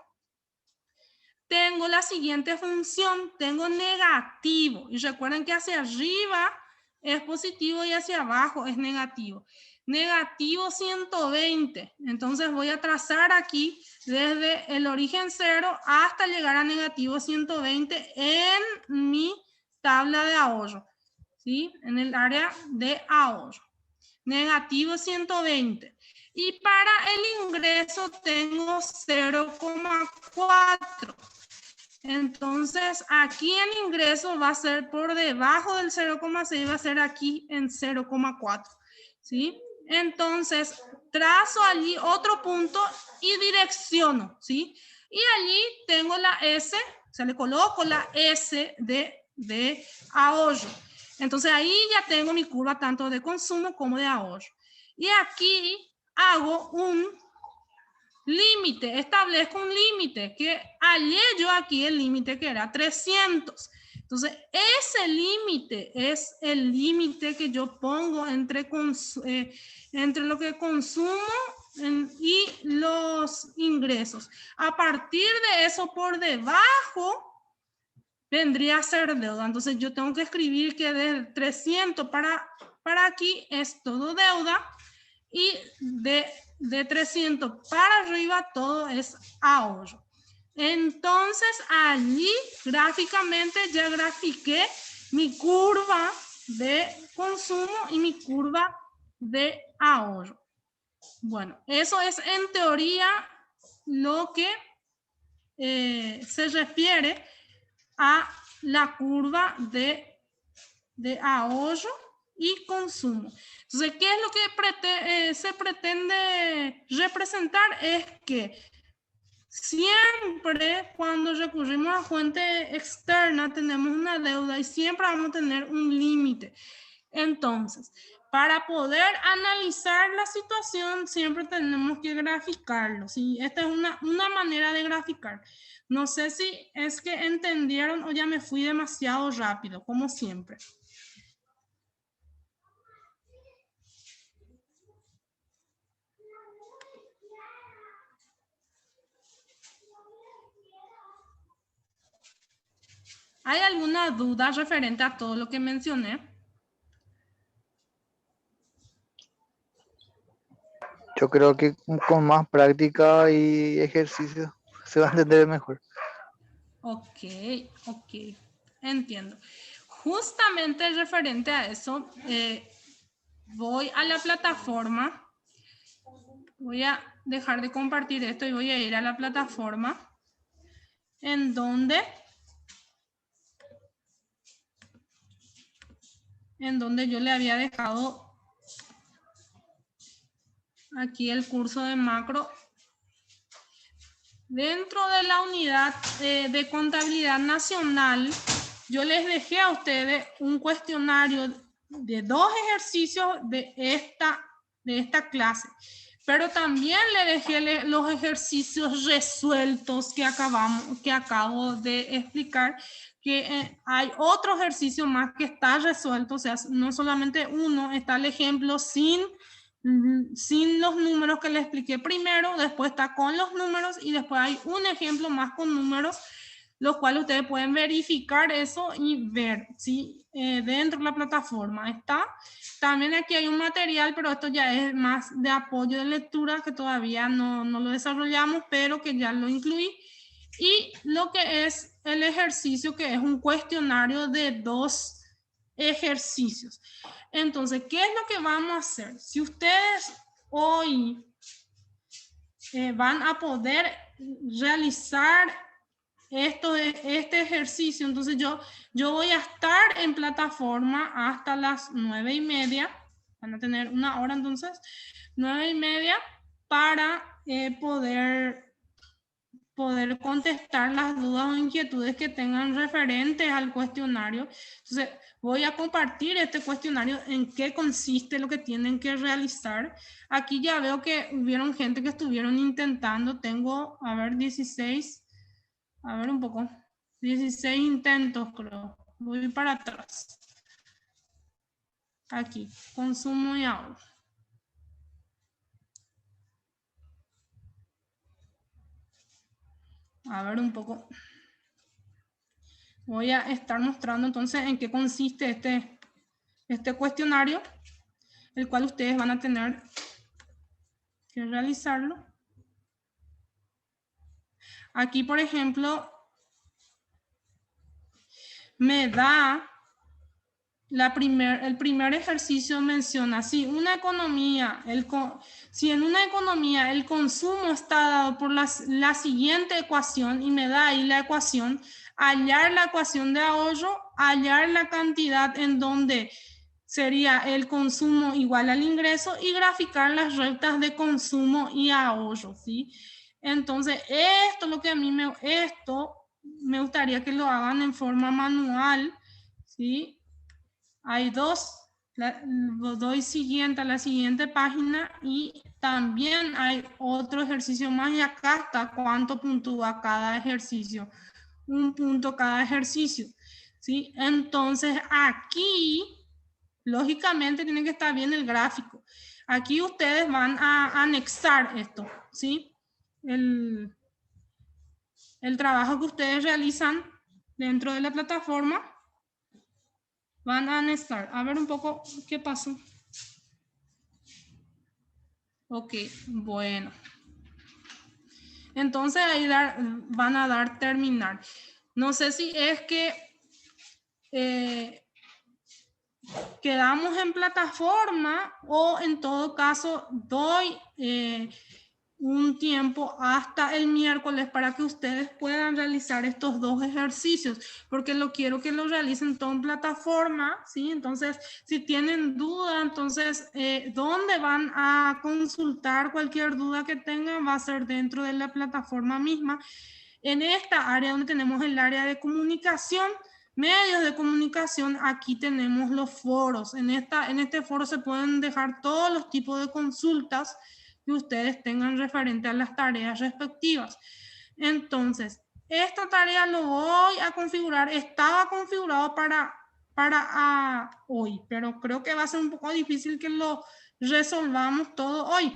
tengo la siguiente función, tengo negativo. Y recuerden que hacia arriba es positivo y hacia abajo es negativo. Negativo 120. Entonces voy a trazar aquí desde el origen 0 hasta llegar a negativo 120 en mi tabla de ahorro, ¿sí? En el área de ahorro. Negativo 120. Y para el ingreso tengo 0,4. Entonces, aquí en ingreso va a ser por debajo del 0,6, va a ser aquí en 0,4, ¿sí? Entonces, trazo allí otro punto y direcciono, ¿sí? Y allí tengo la S, o sea, le coloco la S de ahorro. Entonces, ahí ya tengo mi curva tanto de consumo como de ahorro. Y aquí hago un límite, establezco un límite que hallé yo aquí el límite que era 300. Entonces, ese límite es el límite que yo pongo entre lo que consumo y los ingresos. A partir de eso, por debajo, vendría a ser deuda. Entonces, yo tengo que escribir que de 300 para aquí es todo deuda y de 300 para arriba todo es ahorro. Entonces allí gráficamente ya grafiqué mi curva de consumo y mi curva de ahorro. Bueno, eso es en teoría lo que se refiere a la curva de ahorro y consumo. Entonces, ¿qué es lo que se pretende representar? Es que siempre cuando recurrimos a fuente externa tenemos una deuda y siempre vamos a tener un límite. Entonces, para poder analizar la situación siempre tenemos que graficarlo, ¿sí? Esta es una manera de graficar. No sé si es que entendieron o ya me fui demasiado rápido, como siempre. ¿Hay alguna duda referente a todo lo que mencioné? Yo creo que con más práctica y ejercicio se va a entender mejor. Ok, entiendo. Justamente referente a eso, voy a la plataforma. Voy a dejar de compartir esto y voy a ir a la plataforma en donde yo le había dejado aquí el curso de macro. Dentro de la unidad de contabilidad nacional, yo les dejé a ustedes un cuestionario de 2 ejercicios de esta clase, pero también le dejé los ejercicios resueltos que acabo de explicar que hay otro ejercicio más que está resuelto, o sea, no solamente uno, está el ejemplo sin los números que le expliqué primero, después está con los números y después hay un ejemplo más con números, los cuales ustedes pueden verificar eso y ver, ¿sí? Dentro de la plataforma está. También aquí hay un material, pero esto ya es más de apoyo de lectura, que todavía no lo desarrollamos, pero que ya lo incluí. Y lo que es el ejercicio, que es un cuestionario de 2 ejercicios. Entonces, ¿qué es lo que vamos a hacer? Si ustedes hoy van a poder realizar este ejercicio, entonces yo voy a estar en plataforma hasta las 9:30. Van a tener 1 hora entonces, 9:30, para poder contestar las dudas o inquietudes que tengan referentes al cuestionario. Entonces, voy a compartir este cuestionario, en qué consiste lo que tienen que realizar. Aquí ya veo que hubieron gente que estuvieron intentando. Tengo, a ver, 16, a ver un poco, 16 intentos creo. Voy para atrás. Aquí, consumo y ahorro. A ver un poco. Voy a estar mostrando entonces en qué consiste este cuestionario, el cual ustedes van a tener que realizarlo. Aquí, por ejemplo, me da el primer ejercicio, menciona, si en una economía el consumo está dado por la siguiente ecuación, y me da ahí la ecuación, hallar la ecuación de ahorro, hallar la cantidad en donde sería el consumo igual al ingreso y graficar las rectas de consumo y ahorro, ¿sí? Entonces, esto lo que a mí me gustaría que lo hagan en forma manual, ¿sí? Hay doy siguiente a la siguiente página, y también hay otro ejercicio más, y acá está cuánto puntúa cada ejercicio. 1 punto cada ejercicio, ¿sí? Entonces, aquí lógicamente tiene que estar bien el gráfico. Aquí ustedes van a anexar esto, ¿sí? El trabajo que ustedes realizan dentro de la plataforma, van a anexar. A ver un poco qué pasó. Ok, bueno. Entonces ahí van a dar terminar. No sé si es que quedamos en plataforma, o en todo caso doy un tiempo hasta el miércoles para que ustedes puedan realizar estos 2 ejercicios, porque quiero que lo realicen todo en plataforma, ¿sí? Entonces, si tienen duda, entonces, ¿dónde van a consultar? Cualquier duda que tengan va a ser dentro de la plataforma misma. En esta área donde tenemos el área de comunicación, medios de comunicación, aquí tenemos los foros. En este foro se pueden dejar todos los tipos de consultas que ustedes tengan referente a las tareas respectivas. Entonces, esta tarea lo voy a configurar. Estaba configurado para hoy, pero creo que va a ser un poco difícil que lo resolvamos todo hoy.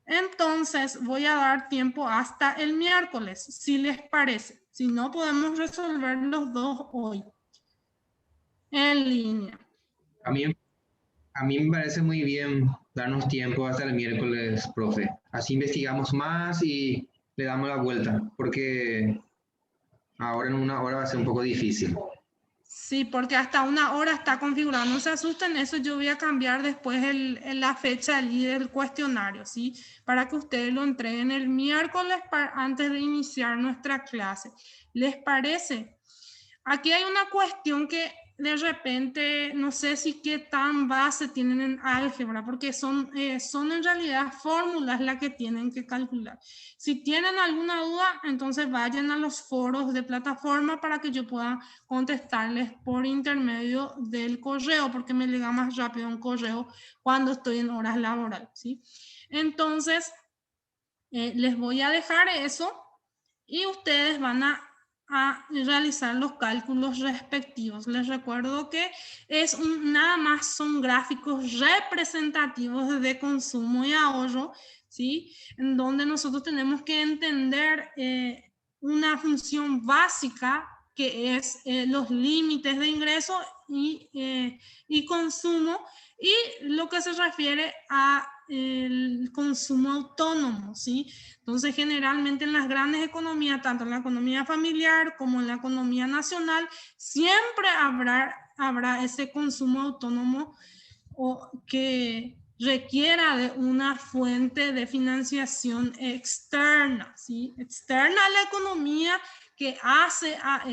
Entonces, voy a dar tiempo hasta el miércoles, si les parece. Si no, podemos resolver los 2 hoy en línea. A mí me parece muy bien darnos tiempo hasta el miércoles, profe. Así investigamos más y le damos la vuelta, porque ahora en 1 hora va a ser un poco difícil. Sí, porque hasta 1 hora está configurado. No se asusten, eso yo voy a cambiar después la fecha allí del cuestionario, ¿sí? Para que ustedes lo entreguen el miércoles antes de iniciar nuestra clase. ¿Les parece? Aquí hay una cuestión que de repente no sé si qué tan base tienen en álgebra, porque son en realidad fórmulas las que tienen que calcular. Si tienen alguna duda, entonces vayan a los foros de plataforma para que yo pueda contestarles por intermedio del correo, porque me llega más rápido un correo cuando estoy en horas laborales, ¿sí? Entonces, les voy a dejar eso, y ustedes van a a realizar los cálculos respectivos. Les recuerdo que nada más son gráficos representativos de consumo y ahorro, ¿sí? En donde nosotros tenemos que entender una función básica que es los límites de ingreso y consumo, y lo que se refiere a el consumo autónomo, ¿sí? Entonces, generalmente en las grandes economías, tanto en la economía familiar como en la economía nacional, siempre habrá ese consumo autónomo o que requiera de una fuente de financiación externa, ¿sí? Externa a la economía, que hace a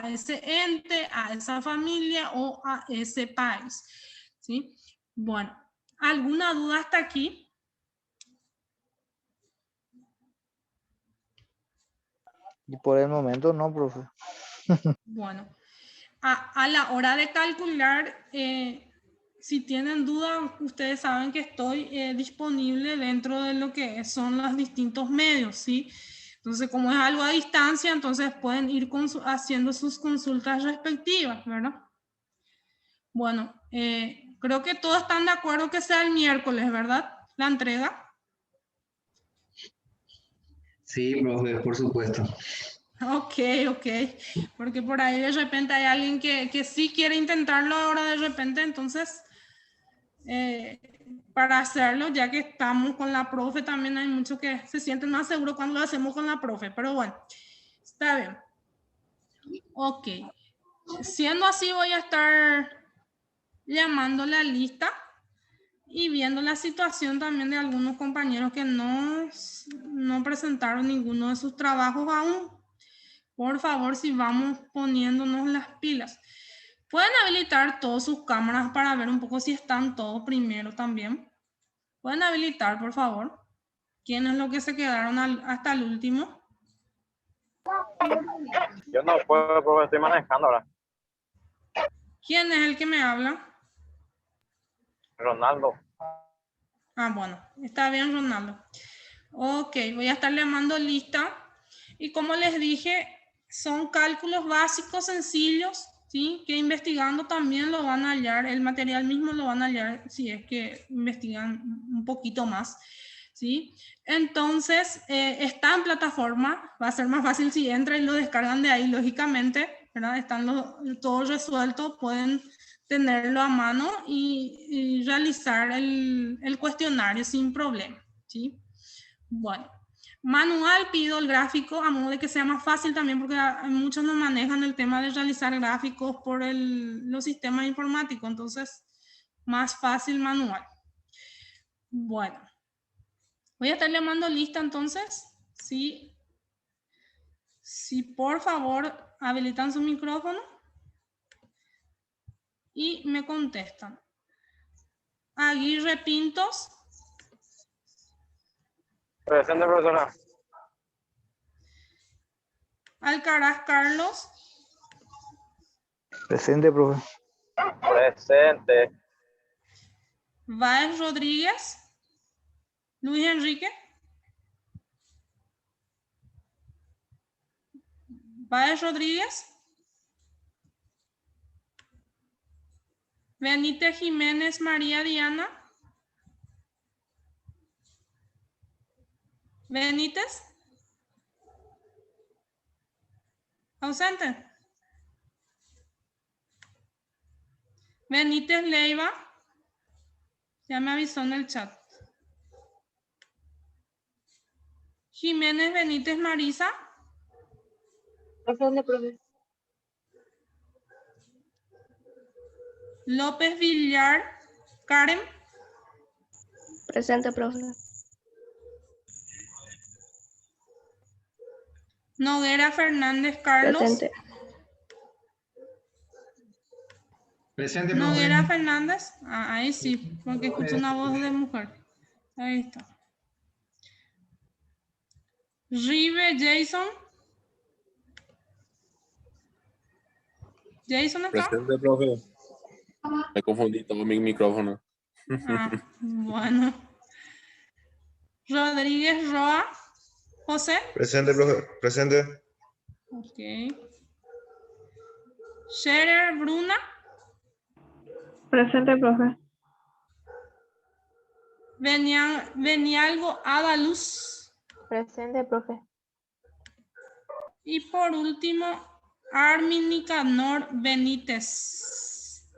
ese ente, a esa familia o a ese país, ¿sí? Bueno, ¿alguna duda hasta aquí? Y por el momento no, profe. Bueno, a la hora de calcular, si tienen dudas, ustedes saben que estoy disponible dentro de lo que son los distintos medios, ¿sí? Entonces, como es algo a distancia, entonces pueden ir haciendo sus consultas respectivas, ¿verdad? Bueno, creo que todos están de acuerdo que sea el miércoles, ¿verdad? La entrega. Sí, profe, por supuesto. Ok, porque por ahí de repente hay alguien que sí quiere intentarlo ahora de repente, entonces para hacerlo, ya que estamos con la profe, también hay muchos que se sienten más seguros cuando lo hacemos con la profe, pero bueno, está bien. Ok, siendo así, voy a estar llamando la lista y viendo la situación también de algunos compañeros que no presentaron ninguno de sus trabajos aún. Por favor, si vamos poniéndonos las pilas. Pueden habilitar todas sus cámaras para ver un poco si están todos primero también. Pueden habilitar, por favor. ¿Quién es lo que se quedaron hasta el último? Yo no puedo, profe, estoy manejando ahora. ¿Quién es el que me habla? Ronaldo. Ah, bueno, está bien, Ronaldo. Ok, voy a estar llamando lista. Y como les dije, son cálculos básicos sencillos, ¿sí? Que investigando también lo van a hallar, el material mismo lo van a hallar si es que investigan un poquito más, ¿sí? Entonces, está en plataforma, va a ser más fácil si entran y lo descargan de ahí, lógicamente, ¿verdad? Están todo resuelto, pueden tenerlo a mano y realizar el cuestionario sin problema, ¿sí? Bueno, manual pido el gráfico a modo de que sea más fácil también, porque muchos no manejan el tema de realizar gráficos por los sistemas informáticos, entonces más fácil manual. Bueno, voy a estar llamando lista entonces. Si por favor habilitan su micrófono y me contestan. Aguirre Pintos. Presente, profesora. Alcaraz Carlos. Presente, profe. Presente. Báez Rodríguez. Luis Enrique. Báez Rodríguez. Benítez Jiménez María Diana. Benítez. Ausente. Benítez Leiva. Ya me avisó en el chat. Jiménez Benítez Marisa. Presente, profe. López Villar Karen. Presente, profe. Noguera Fernández Carlos. Presente. Presente, profe. Noguera Fernández. Ah, ahí sí, porque escucho una voz de mujer. Ahí está. Rive Jason. ¿Jason está? Presente, profe. Me confundí, tomé mi micrófono. Ah, bueno. Rodríguez Roa. José. Presente, profe. Presente. Ok. Scherer Bruna. Presente, profe. Benialgo Adaluz. Presente, profe. Y por último, Armin Nicanor Benítez.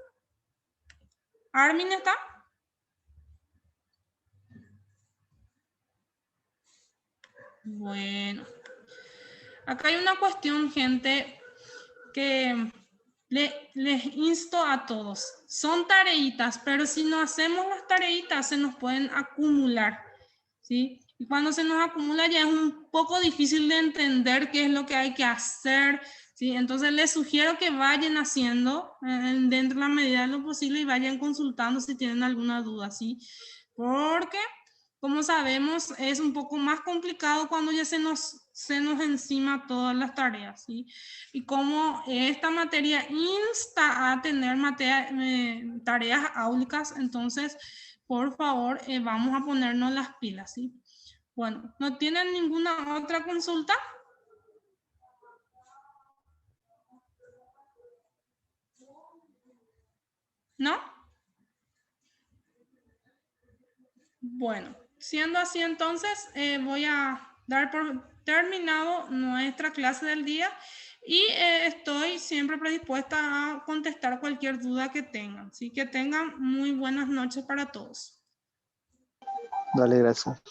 ¿Armin está? Bueno. Acá hay una cuestión, gente, que les insto a todos. Son tareitas, pero si no hacemos las tareitas se nos pueden acumular, ¿sí? Y cuando se nos acumula ya es un poco difícil de entender qué es lo que hay que hacer, ¿sí? Entonces les sugiero que vayan haciendo dentro de la medida de lo posible y vayan consultando si tienen alguna duda, ¿sí? Porque, como sabemos, es un poco más complicado cuando ya se nos encima todas las tareas, ¿sí? Y como esta materia insta a tener tareas áulicas, entonces, por favor, vamos a ponernos las pilas, ¿sí? Bueno, ¿no tienen ninguna otra consulta? ¿No? Bueno, siendo así entonces, voy a dar por terminado nuestra clase del día y estoy siempre predispuesta a contestar cualquier duda que tengan. Así que tengan muy buenas noches para todos. Dale, gracias.